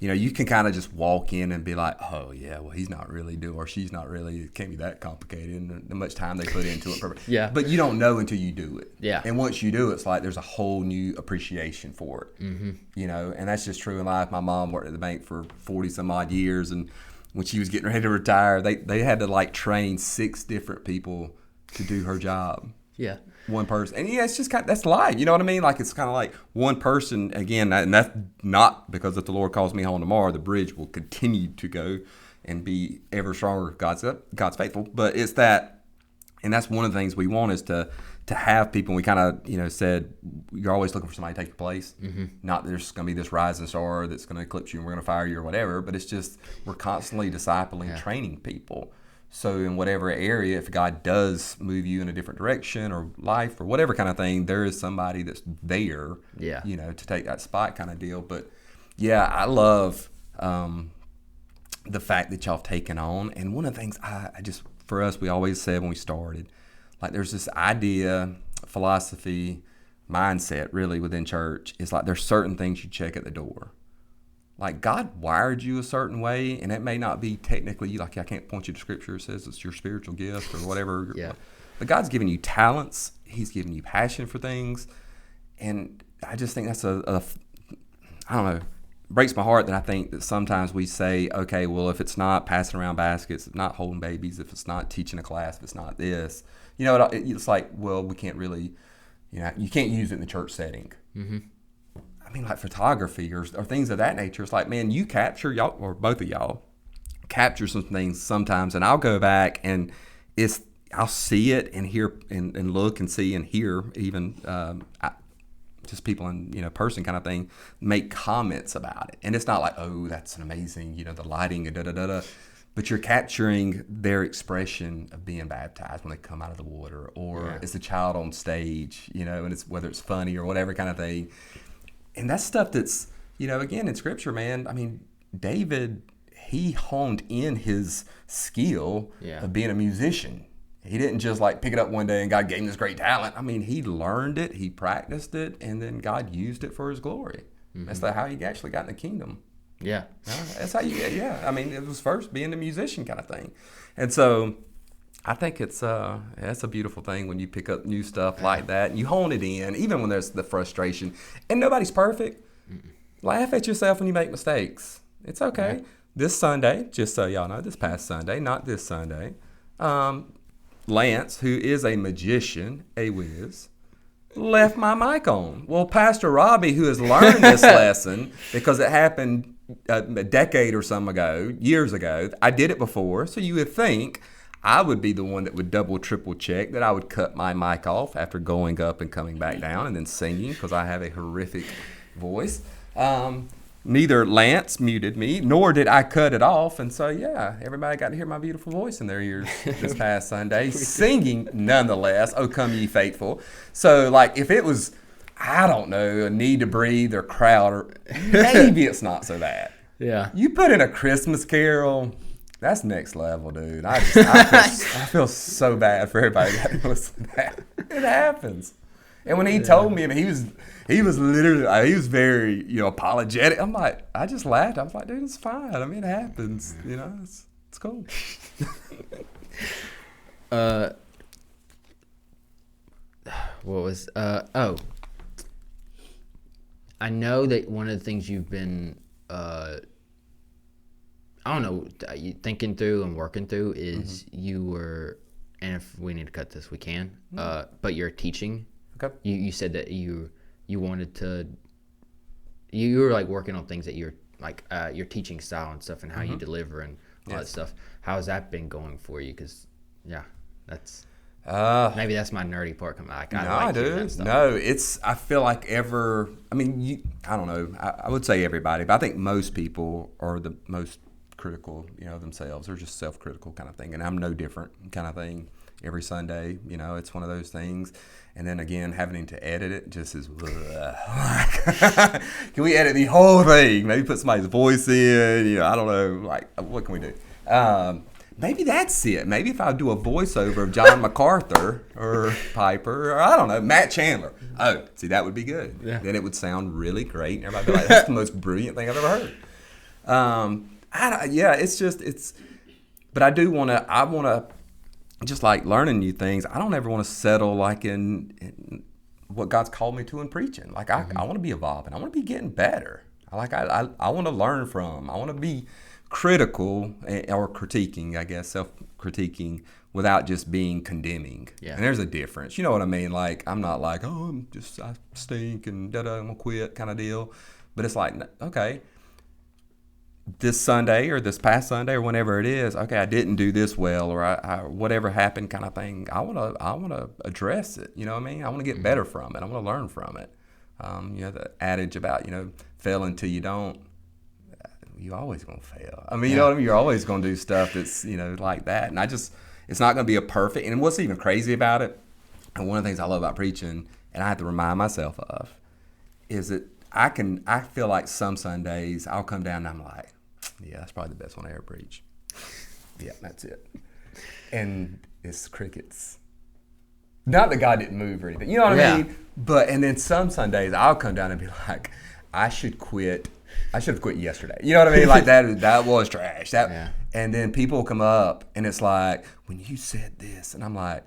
Speaker 3: You can kind of just walk in and be like, oh, yeah, well, he's not really doing, or she's not really, it can't be that complicated, and how much time they put into it.
Speaker 2: Yeah.
Speaker 3: But you don't know until you do it.
Speaker 2: Yeah.
Speaker 3: And once you do it, it's like there's a whole new appreciation for it. And that's just true in life. My mom worked at the bank for 40 some odd years, and when she was getting ready to retire, they had to like train 6 different people to do her job.
Speaker 2: Yeah.
Speaker 3: One person. And it's just that's life. You know what I mean? Like, it's kind of like one person, again, and that's not because if the Lord calls me home tomorrow, the bridge will continue to go and be ever stronger. God's faithful. But it's that, and that's one of the things we want is to have people. We kind of, said, you're always looking for somebody to take your place. Not that there's going to be this rising star that's going to eclipse you and we're going to fire you or whatever, but it's just we're constantly discipling, training people. So in whatever area, if God does move you in a different direction or life or whatever kind of thing, there is somebody that's there, to take that spot kind of deal. But yeah, I love the fact that y'all have taken on. And one of the things I just, for us, we always said when we started, like there's this idea, philosophy, mindset really within church. It's like there's certain things you check at the door. Like God wired you a certain way, and it may not be technically like I can't point you to scripture that says it's your spiritual gift or whatever. But God's given you talents. He's given you passion for things, and I just think that's I don't know, breaks my heart that I think that sometimes we say, okay, well, if it's not passing around baskets, if it's not holding babies, if it's not teaching a class, if it's not this, it's like, well, we can't really, you can't use it in the church setting. I mean, like photography or things of that nature. It's like, man, you capture, y'all, or both of y'all, capture some things sometimes, and I'll go back and I'll see it and hear and look and see and hear even just people in person kind of thing make comments about it. And it's not like, oh, that's an amazing, the lighting and da-da-da-da. But you're capturing their expression of being baptized when they come out of the water, or it's a child on stage, and it's whether it's funny or whatever kind of thing. And that's stuff that's, again, in Scripture, man, I mean, David, he honed in his skill of being a musician. He didn't just like pick it up one day and God gave him this great talent. I mean, he learned it, he practiced it, and then God used it for his glory. That's how he actually got in the kingdom.
Speaker 2: Yeah.
Speaker 3: That's how I mean, it was first being a musician kind of thing. And so I think it's a beautiful thing when you pick up new stuff like that and you hone it in, even when there's the frustration. And nobody's perfect. Laugh at yourself when you make mistakes. It's okay. Right. This Sunday, just so y'all know, this past Sunday, not this Sunday, Lance, who is a magician, a whiz, left my mic on. Well, Pastor Robby, who has learned this lesson because it happened a decade or some ago, years ago, I did it before, so you would think I would be the one that would double, triple check that I would cut my mic off after going up and coming back down and then singing because I have a horrific voice. Neither Lance muted me, nor did I cut it off. And so, everybody got to hear my beautiful voice in their ears this past Sunday, singing nonetheless, "Oh, Come Ye Faithful." So, like, if it was, I don't know, a Need to Breathe or Crowd, or maybe it's not so bad.
Speaker 2: Yeah.
Speaker 3: You put in a Christmas Carol, that's next level, dude. I feel so bad for everybody that listen to that. It happens. And when he told me, I mean, he was literally, he was very, apologetic. I'm like, I just laughed. I was like, dude, it's fine. I mean, it happens. It's cool.
Speaker 2: What was, I know that one of the things you've been, thinking through and working through is you were, and if we need to cut this, we can, but you're teaching.
Speaker 3: Okay.
Speaker 2: You said that you wanted to, you were like working on things that you're like your teaching style and stuff, and how you deliver and all that stuff. How has that been going for you? Because that's maybe that's my nerdy part. Like, I do. That stuff.
Speaker 3: No, I feel like I don't know. I would say everybody, but I think most people are the most critical, themselves. They're just self-critical kind of thing, and I'm no different kind of thing. Every Sunday, it's one of those things. And then again, having to edit it just is, can we edit the whole thing? Maybe put somebody's voice in, I don't know, like, what can we do? Maybe that's it. Maybe if I do a voiceover of John MacArthur or Piper, or I don't know, Matt Chandler. Oh, see, that would be good. Yeah. Then it would sound really great, and everybody would be like, that's the most brilliant thing I've ever heard. But I want to, just like learning new things, I don't ever want to settle like in what God's called me to in preaching. Like I want to be evolving. I want to be getting better. I want to learn from. I want to be critical or critiquing, I guess, self-critiquing without just being condemning. Yeah. And there's a difference. You know what I mean? Like I'm not like, I stink and I'm gonna quit kind of deal. But it's like, okay, this Sunday or this past Sunday or whenever it is, okay, I didn't do this well, or I whatever happened kind of thing. I want to address it. You know what I mean? I want to get better from it. I want to learn from it. The adage about, fail until you don't, you're always going to fail. I mean, you know what I mean? You're always going to do stuff that's, like that. And it's not going to be a perfect, and what's even crazy about it, and one of the things I love about preaching, and I have to remind myself of, is that I feel like some Sundays I'll come down and I'm like, yeah, that's probably the best one I ever preached. Yeah, that's it. And it's crickets. Not that God didn't move or anything. You know what I mean? But, and then some Sundays I'll come down and be like, I should quit. I should have quit yesterday. You know what I mean? Like that was trash. And then people come up and it's like, when you said this, and I'm like,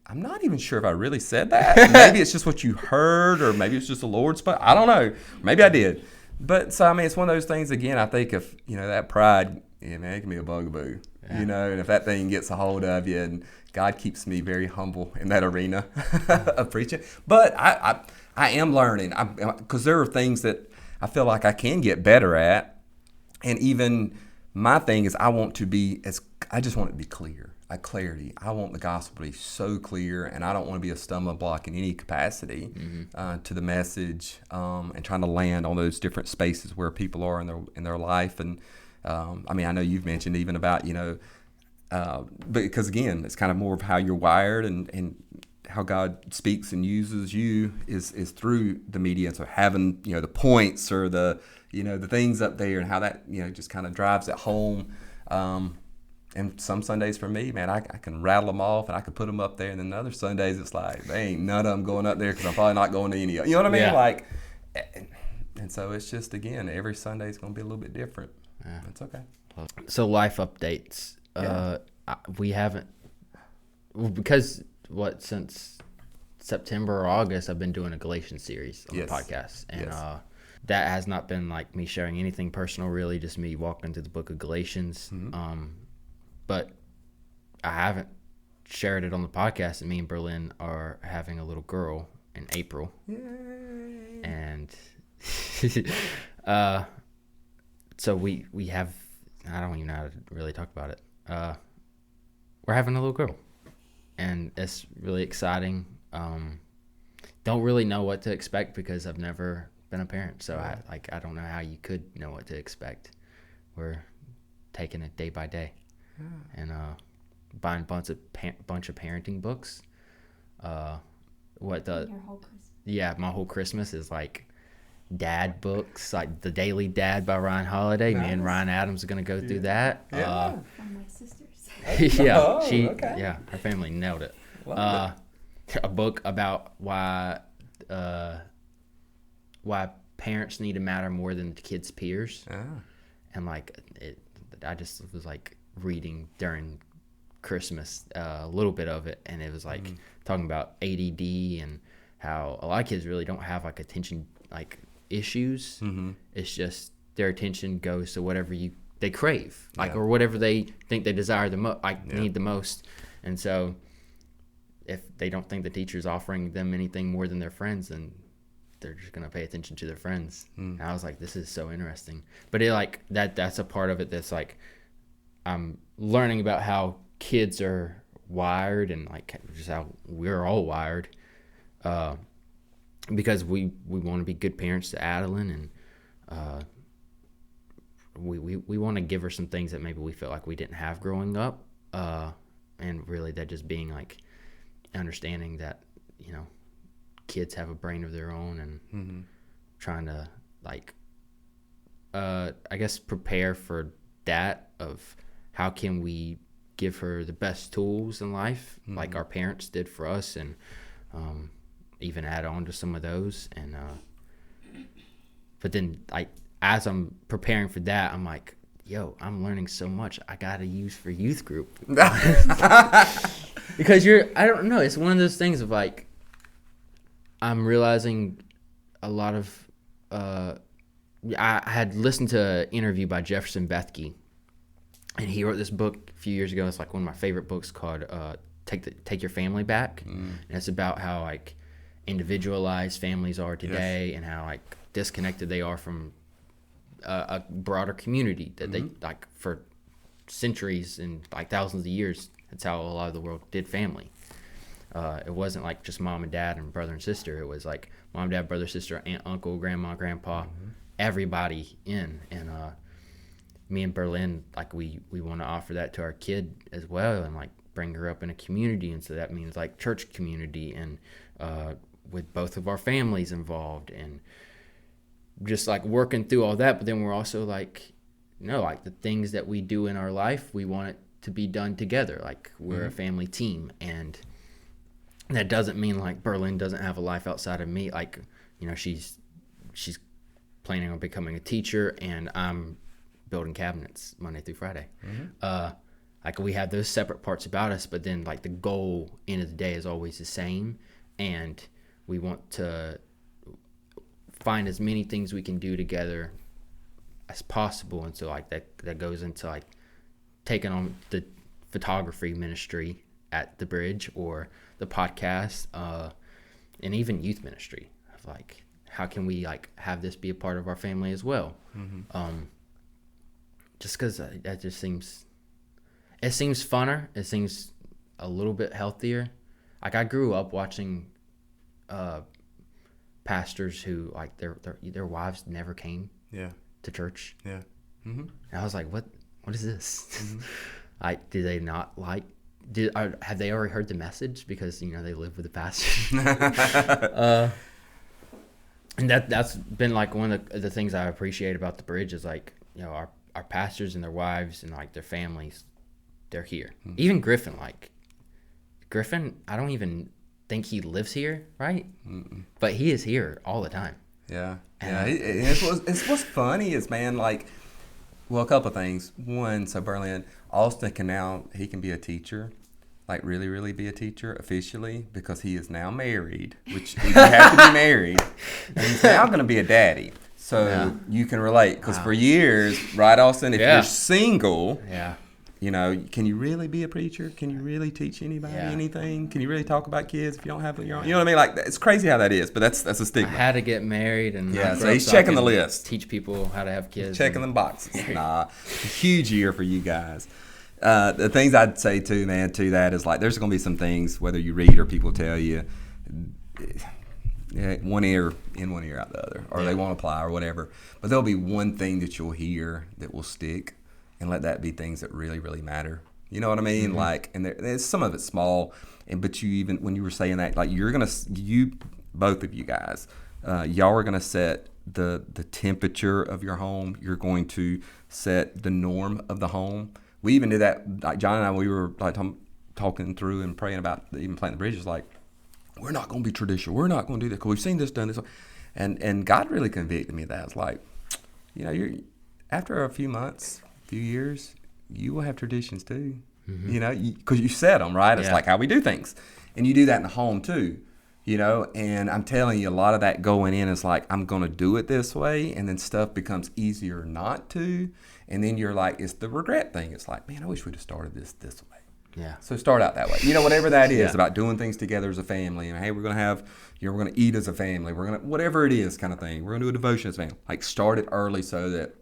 Speaker 3: I'm not even sure if I really said that. Maybe it's just what you heard, or maybe it's just the Lord's spot. I don't know. Maybe I did. But so, I mean, it's one of those things, again, I think if, that pride, man, it can be a bugaboo, and if that thing gets a hold of you, and God keeps me very humble in that arena of preaching. But I am learning, because there are things that I feel like I can get better at. And even my thing is I just want it to be clear, like clarity. I want the gospel to be so clear, and I don't want to be a stumbling block in any capacity to the message, and trying to land on those different spaces where people are in their life. And I mean, I know you've mentioned even about, because again, it's kind of more of how you're wired, and how God speaks and uses you is through the media. So having, the points or the things up there, and how that, just kind of drives it home. And some Sundays for me, man, I can rattle them off and I can put them up there. And then other Sundays, it's like, they ain't none of them going up there because I'm probably not going to any of them. You know what I mean? Yeah. Like, and so it's just, again, every Sunday is going to be a little bit different. Yeah. That's okay.
Speaker 2: So life updates. We haven't, because since September or August, I've been doing a Galatians series on the podcast. And that has not been like me sharing anything personal, really, just me walking through the book of Galatians. But I haven't shared it on the podcast, and me and Berlin are having a little girl in April. Yay. And so we have, I don't even know how to really talk about it. We're having a little girl, and it's really exciting. Don't really know what to expect because I've never been a parent, so I don't know how you could know what to expect. We're taking it day by day. And buying a bunch of parenting books. My whole Christmas is like dad books, like The Daily Dad by Ryan Holiday. Nice. Me and Ryan Adams are gonna go through that.
Speaker 1: From my sisters.
Speaker 2: Her family nailed it. A book about why parents need to matter more than the kids' peers. And like I just was like reading during Christmas a little bit of it, and it was like talking about ADD and how a lot of kids really don't have like attention like issues. It's just their attention goes to whatever they crave, like or whatever they think they desire the most, need the most. And so if they don't think the teacher's offering them anything more than their friends, then they're just gonna pay attention to their friends. And I was like, this is so interesting. But it like that's a part of it that's like I'm learning about how kids are wired and like just how we're all wired. Because we want to be good parents to Adalynn, and we want to give her some things that maybe we felt like we didn't have growing up, and really that just being like understanding that, you know, kids have a brain of their own, and trying to like I guess prepare for that of how can we give her the best tools in life, like our parents did for us, and even add on to some of those. And but then like as I'm preparing for that, I'm like, yo, I'm learning so much I gotta use for youth group. Because I don't know, it's one of those things of like I'm realizing a lot of I had listened to an interview by Jefferson Bethke, and he wrote this book a few years ago. It's like one of my favorite books called Take Your Family Back. And it's about how like individualized families are today, and how like disconnected they are from a broader community that they like for centuries and like thousands of years. That's how a lot of the world did family. It wasn't like just mom and dad and brother and sister. It was like mom, dad, brother, sister, aunt, uncle, grandma, grandpa, everybody in. And me and Berlin, like we want to offer that to our kid as well, and like bring her up in a community. And so that means like church community, and with both of our families involved, and just like working through all that. But then we're also like, no, like the things that we do in our life, we want it to be done together. Like we're a family team, and that doesn't mean like Berlin doesn't have a life outside of me. Like, you know, she's planning on becoming a teacher, and I'm building cabinets Monday through Friday. Like we have those separate parts about us, but then like the goal end of the day is always the same, and we want to find as many things we can do together as possible. And so like that goes into like taking on the photography ministry at the Bridge, or the podcast, and even youth ministry of like how can we like have this be a part of our family as well. Just because that just seems funner. It seems a little bit healthier. Like I grew up watching pastors who like their wives never came to church. And I was like, what is this? Like, do they not like? Have they already heard the message because, you know, they live with the pastor? And that's been like one of the things I appreciate about the Bridge is like, you know, our pastors and their wives and like their families, they're here. Even Griffin, I don't even think he lives here, right? But he is here all the time.
Speaker 3: It's what's funny is, man, like, well, a couple of things. One, so Berlin, Austin he can be a teacher, like really, really be a teacher officially, because he is now married, which you have to be married, and he's now going to be a daddy. So you can relate, because for years, right, Austin, if you're single, you know, can you really be a preacher? Can you really teach anybody anything? Can you really talk about kids if you don't have your own? You know what I mean? Like, it's crazy how that is, but that's a stigma.
Speaker 2: I had to get married, and
Speaker 3: so he's checking the list.
Speaker 2: Teach people how to have kids.
Speaker 3: He's checking them boxes. A huge year for you guys. The things I'd say too, man, to that is like there's going to be some things, whether you read or people tell you, one ear in, one ear out the other, or they won't apply or whatever. But there'll be one thing that you'll hear that will stick, and let that be things that really, really matter. You know what I mean? Like, and there's some of it's small, but you even when you were saying that, like both of you guys, y'all are gonna set the temperature of your home. You're going to set the norm of the home. We even did that. Like John and I, we were like talking through and praying about even planting the bridges. Like, we're not going to be traditional. We're not going to do that because we've seen this done this, and God really convicted me of that. It's like, you know, after a few months, few years, you will have traditions too. You know, because you set them right. It's like how we do things, and you do that in the home too. You know, and I'm telling you, a lot of that going in is like, I'm going to do it this way, and then stuff becomes easier not to. And then you're like, it's the regret thing. It's like, man, I wish we'd have started this way.
Speaker 2: Yeah.
Speaker 3: So start out that way. Whatever that is about doing things together as a family. And hey, we're gonna eat as a family. We're gonna whatever it is, kind of thing. We're gonna do a devotion as a family. Like start it early so that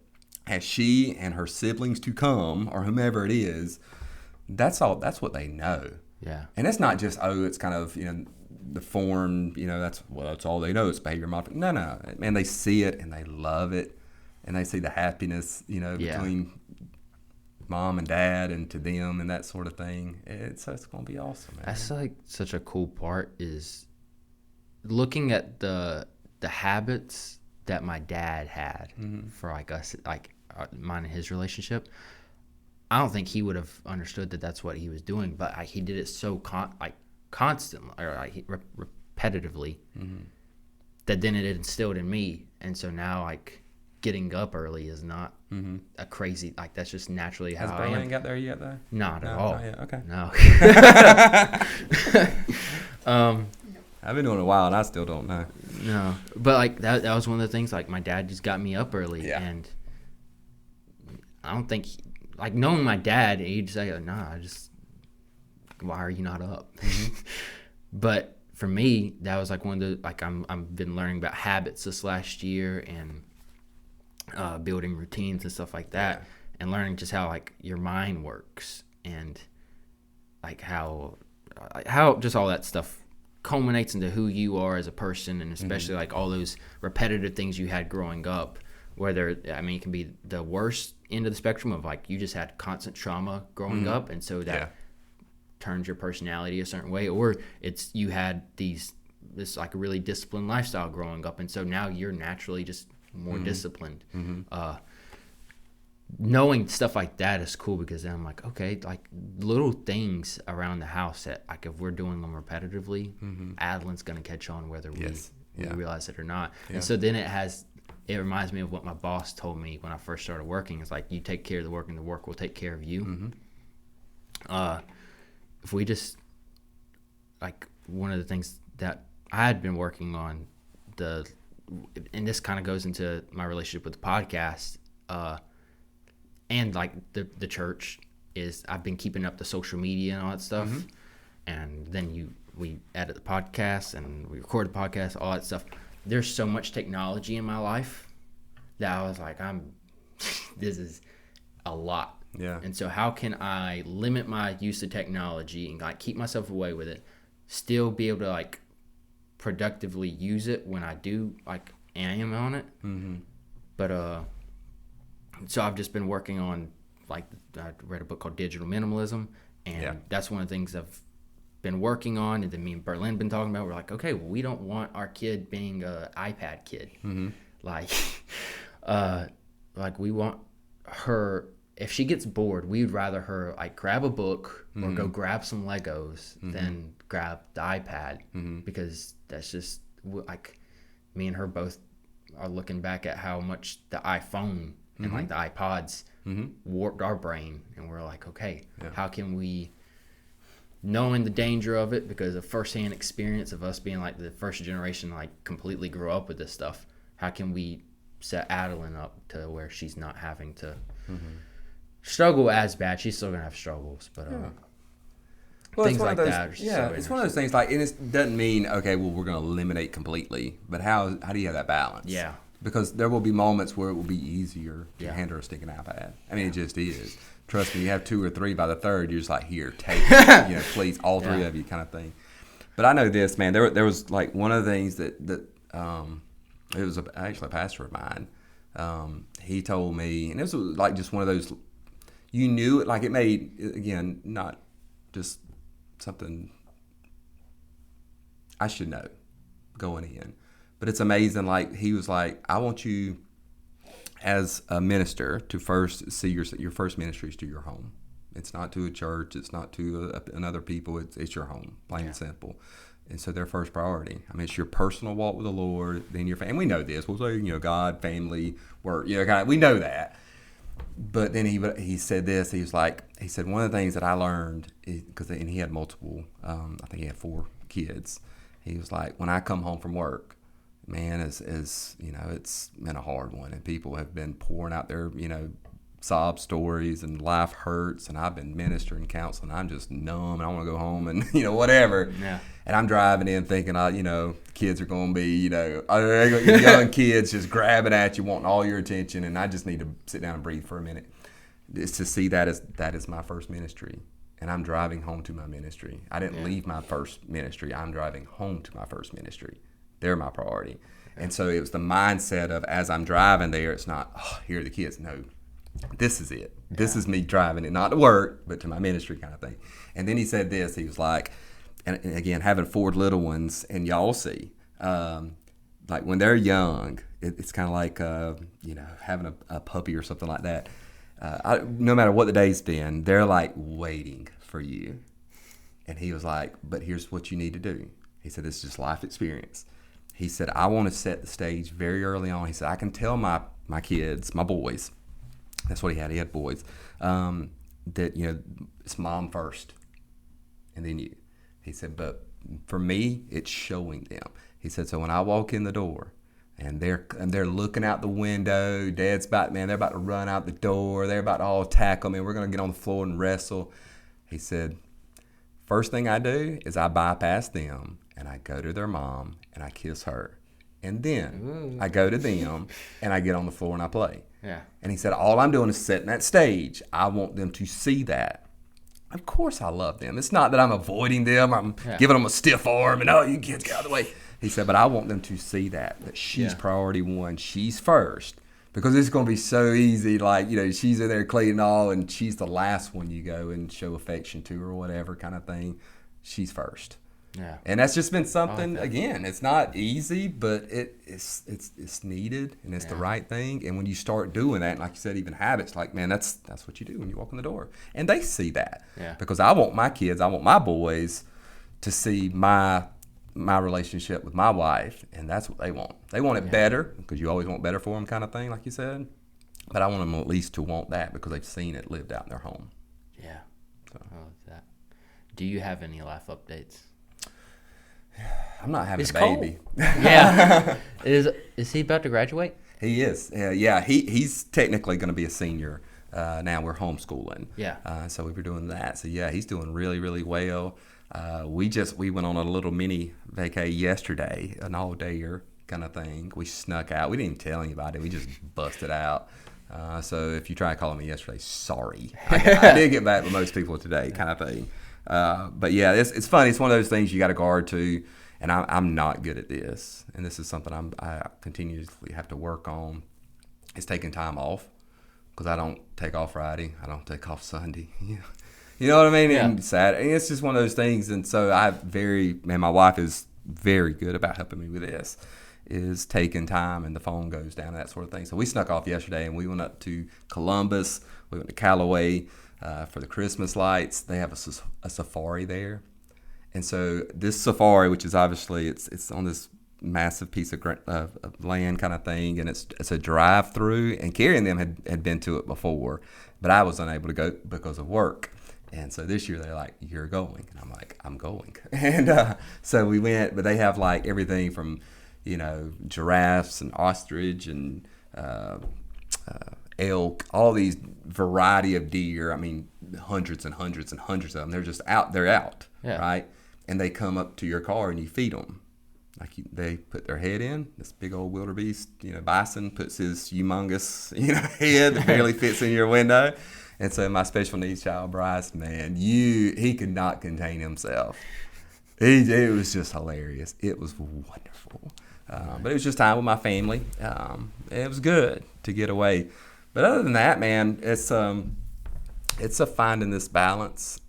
Speaker 3: as she and her siblings to come or whomever it is, that's what they know.
Speaker 2: Yeah.
Speaker 3: And it's not just it's kind of the form. That's all they know. It's behavior modification. No, man, they see it and they love it, and they see the happiness between mom and dad and to them and that sort of thing. It's going to be awesome, man.
Speaker 2: That's like such a cool part is looking at the habits that my dad had for like us, like mine and his relationship. I don't think he would have understood that that's what he was doing, but he did it so constantly or repetitively that then it instilled in me, and so now like getting up early is not a crazy that's just naturally how I am.
Speaker 3: Has Berlin got there yet though?
Speaker 2: Not at all.
Speaker 3: Not yet. Okay.
Speaker 2: No.
Speaker 3: I've been doing it a while and I still don't know.
Speaker 2: No, but like that was one of the things. Like my dad just got me up early, and I don't think knowing my dad, he'd say, "Nah, why are you not up?" But for me, that was like one of the I've been learning about habits this last year and building routines and stuff like that, and learning just how your mind works and how just all that stuff culminates into who you are as a person, and especially all those repetitive things you had growing up, whether it can be the worst end of the spectrum of you just had constant trauma growing up, and so that turns your personality a certain way, or it's you had this really disciplined lifestyle growing up, and so now you're naturally just more disciplined. Knowing stuff like that is cool because then I'm like, okay, little things around the house that if we're doing them repetitively, Adelyn's gonna catch on whether we realize it or not. And so then it reminds me of what my boss told me when I first started working. It's you take care of the work and the work will take care of you. If we just one of the things that I had been working on and this kind of goes into my relationship with the podcast, and the church is I've been keeping up the social media and all that stuff, and then we edit the podcast and we record the podcast, all that stuff. There's so much technology in my life that I was like, this is a lot.
Speaker 3: Yeah.
Speaker 2: And so how can I limit my use of technology and keep myself away with it, still be able to productively use it when I do am on it. But so I've just been working on I read a book called Digital Minimalism, and that's one of the things I've been working on, and then me and Berlin been talking about. We're okay, well, we don't want our kid being a iPad kid. We want her, if she gets bored, we'd rather her grab a book or go grab some Legos than grab the iPad, because that's just me and her both are looking back at how much the iPhone and the iPods warped our brain, and we're okay, how can we, knowing the danger of it because of firsthand experience of us being the first generation completely grew up with this stuff, how can we set Adalynn up to where she's not having to struggle as bad? She's still gonna have struggles, but things like that are so
Speaker 3: it's one of those things and it doesn't mean we're gonna eliminate completely, but how do you have that balance? Because there will be moments where it will be easier to hand her a stinking iPad. It just is. Trust me, you have 2 or 3, by the third, you're just here, take it. Please, all 3 of you, kind of thing. But I know this, man. There was one of the things that it was actually a pastor of mine. He told me, and this was just one of those. You knew it, it made, again, not just something I should know going in. But it's amazing, he was I want you as a minister to first see your first ministry is to your home. It's not to a church. It's not to another people. It's your home, plain and simple. And so their first priority. it's your personal walk with the Lord, then your family. And we know this. We'll say, God, family, work. We know that. But then he said this. He said one of the things that I learned, and he had multiple, I think he had 4 kids. He was when I come home from work, man, it's been a hard one, and people have been pouring out their sob stories and life hurts, and I've been ministering, counseling. I'm just numb, and I want to go home and whatever.
Speaker 2: Yeah.
Speaker 3: And I'm driving in thinking, kids are going to be, young kids just grabbing at you, wanting all your attention, and I just need to sit down and breathe for a minute. It's to see that is my first ministry, and I'm driving home to my ministry. I didn't leave my first ministry. I'm driving home to my first ministry. They're my priority. And so it was the mindset of, as I'm driving there, it's not, here are the kids. No, this is it. This is me driving it, not to work, but to my ministry kind of thing. And then he said this. He was like, and again, having 4 little ones, and y'all see, like when they're young, it's kind of like, having a puppy or something like that. No matter what the day's been, they're like waiting for you. And he was like, but here's what you need to do. He said, this is just life experience. He said, I want to set the stage very early on. He said, I can tell my kids, my boys, that's what he had. He had boys, that, it's mom first and then you. He said, but for me, it's showing them. He said, so when I walk in the door and they're looking out the window, they're about to run out the door. They're about to all tackle me. We're going to get on the floor and wrestle. He said, first thing I do is I bypass them and I go to their mom and I kiss her. And then I go to them and I get on the floor and I play.
Speaker 2: Yeah.
Speaker 3: And he said, all I'm doing is setting that stage. I want them to see that. Of course I love them. It's not that I'm avoiding them. I'm giving them a stiff arm and, you kids get out of the way. He said, but I want them to see that she's priority one. She's first. Because it's going to be so easy, like, she's in there cleaning all and she's the last one you go and show affection to or whatever kind of thing. She's first.
Speaker 2: Yeah.
Speaker 3: And that's just been something, again, it's not easy, but it's needed and it's the right thing. And when you start doing that, and like you said, even habits, like, man, that's what you do when you walk in the door. And they see that.
Speaker 2: Yeah.
Speaker 3: Because I want my kids, I want my boys to see my relationship with my wife, and that's what they want. They want it better, because you always want better for them kind of thing, like you said. But I want them at least to want that because they've seen it lived out in their home.
Speaker 2: Yeah. So. I like that. Do you have any life updates?
Speaker 3: I'm not having a baby.
Speaker 2: Yeah. Is he about to graduate?
Speaker 3: He is. Yeah. He's technically going to be a senior. Now we're homeschooling.
Speaker 2: Yeah.
Speaker 3: So we were doing that. So yeah, he's doing really, really well. We went on a little mini vacay yesterday, an all-dayer kind of thing. We snuck out. We didn't even tell anybody. We just busted out. So if you try calling me yesterday, sorry. I did get back with most people today, kind of thing. But yeah, it's funny. It's one of those things you got to guard to, and I'm not good at this. And this is something I continuously have to work on. It's taking time off, because I don't take off Friday. I don't take off Sunday. You know what I mean?
Speaker 2: Yeah.
Speaker 3: And Saturday. It's just one of those things. And so my wife is very good about helping me with this, is taking time and the phone goes down and that sort of thing. So we snuck off yesterday and we went up to Columbus. We went to Callaway for the Christmas lights. They have a safari there. And so this safari, which is obviously, it's on this massive piece of land kind of thing, and it's a drive-through. And Carrie and them had been to it before, but I was unable to go because of work. And so this year they're like, you're going. And I'm like, I'm going. And so we went, but they have like everything from, giraffes and ostrich and elk, all these variety of deer. I mean, hundreds and hundreds and hundreds of them. They're just out. They're out, right? And they come up to your car and you feed them. Like they put their head in. This big old wildebeest, bison puts his humongous, head that barely fits in your window. And so my special needs child, Bryce, man, he could not contain himself. It was just hilarious. It was wonderful. But it was just time with my family. It was good to get away. But other than that, man, it's a finding this balance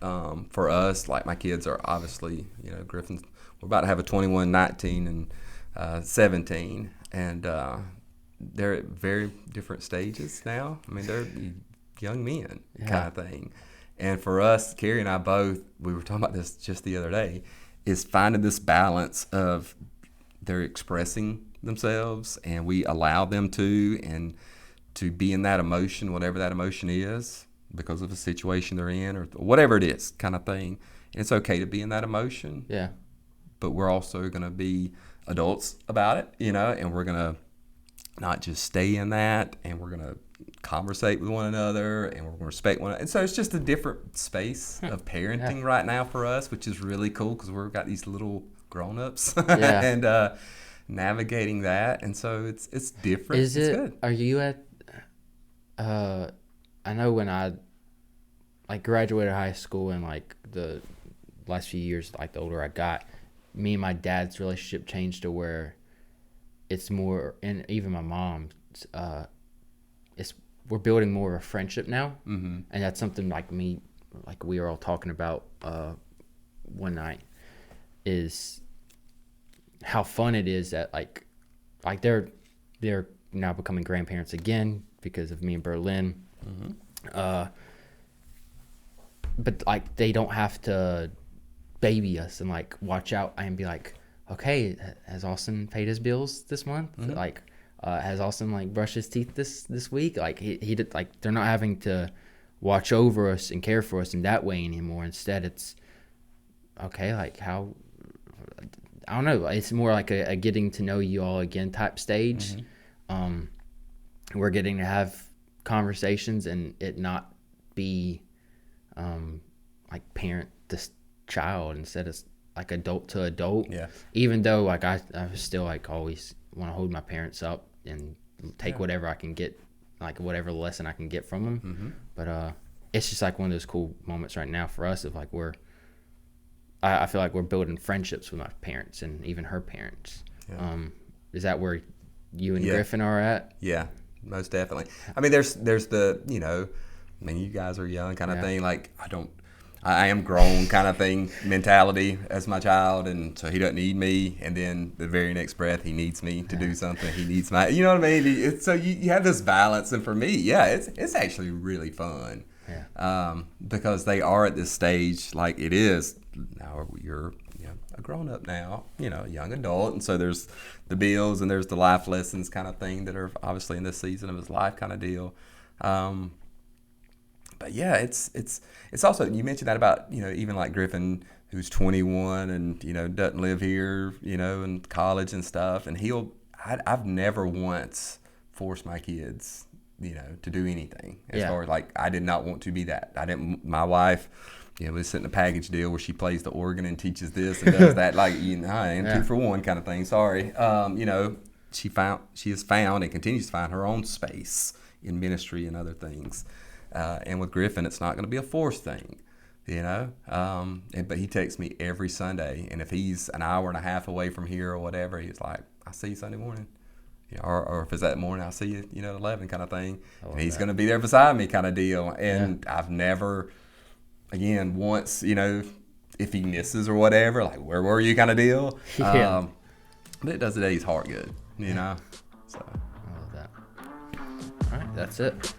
Speaker 3: for us. Like my kids are obviously, Griffin's. We're about to have a 21, 19, and 17. And they're at very different stages now. I mean, they're young men kind of thing. And for us, Carrie and I both, we were talking about this just the other day, is finding this balance of they're expressing themselves and we allow them to, and to be in that emotion, whatever that emotion is, because of the situation they're in or whatever it is kind of thing. And it's okay to be in that emotion.
Speaker 2: Yeah.
Speaker 3: But we're also going to be adults about it, and we're going to not just stay in that, and we're going to conversate with one another, and we're going to respect one another. And so it's just a different space of parenting right now for us, which is really cool because we've got these little grown-ups and navigating that. And so it's different.
Speaker 2: It's good. Are you at I know when I like graduated high school and like the last few years, like the older I got, me and my dad's relationship changed to where it's more, and even my mom's, we're building more of a friendship now. And that's something like we were all talking about one night, is how fun it is that like they're now becoming grandparents again because of me and Berlin. But like they don't have to baby us and like watch out and be like, okay, has Austin paid his bills this month? Like has Austin like brushed his teeth this week? Like he did, like they're not having to watch over us and care for us in that way anymore. Instead it's okay, like how, I don't know, it's more like a getting to know you all again type stage. We're getting to have conversations and it not be like parent to child, instead it's like adult to adult. Even though like I still like always want to hold my parents up and take whatever I can get, like whatever lesson I can get from them. But it's just like one of those cool moments right now for us of like I feel like we're building friendships with my parents and even her parents. Is that where you and Griffin are at? Yeah,
Speaker 3: most definitely. I mean, there's the, you know, I mean, you guys are young kind of thing. Like, I am grown kind of thing mentality as my child, and so he doesn't need me. And then the very next breath, he needs me to do something. He needs my, you know what I mean? So you have this balance, and for me, it's actually really fun. Because they are at this stage, like it is now. You're a grown up now, a young adult, and so there's the bills and there's the life lessons kind of thing that are obviously in this season of his life kind of deal. But yeah, it's also, you mentioned that about, even like Griffin, who's 21 and, doesn't live here, in college and stuff. And I've never once forced my kids, to do anything as far as like, I did not want to be that. My wife, was sitting a package deal where she plays the organ and teaches this and does that. Like, I am 2 for 1 kind of thing. Sorry. She has found and continues to find her own space in ministry and other things. And with Griffin, it's not going to be a forced thing, but he texts me every Sunday. And if he's an hour and a half away from here or whatever, he's like, I'll see you Sunday morning. Or if it's that morning, I'll see you, at 11 kind of thing. And he's going to be there beside me kind of deal. And I've never, again, once, if he misses or whatever, like, where were you kind of deal. But it does today's heart good, So.
Speaker 2: I love that. All right, that's it.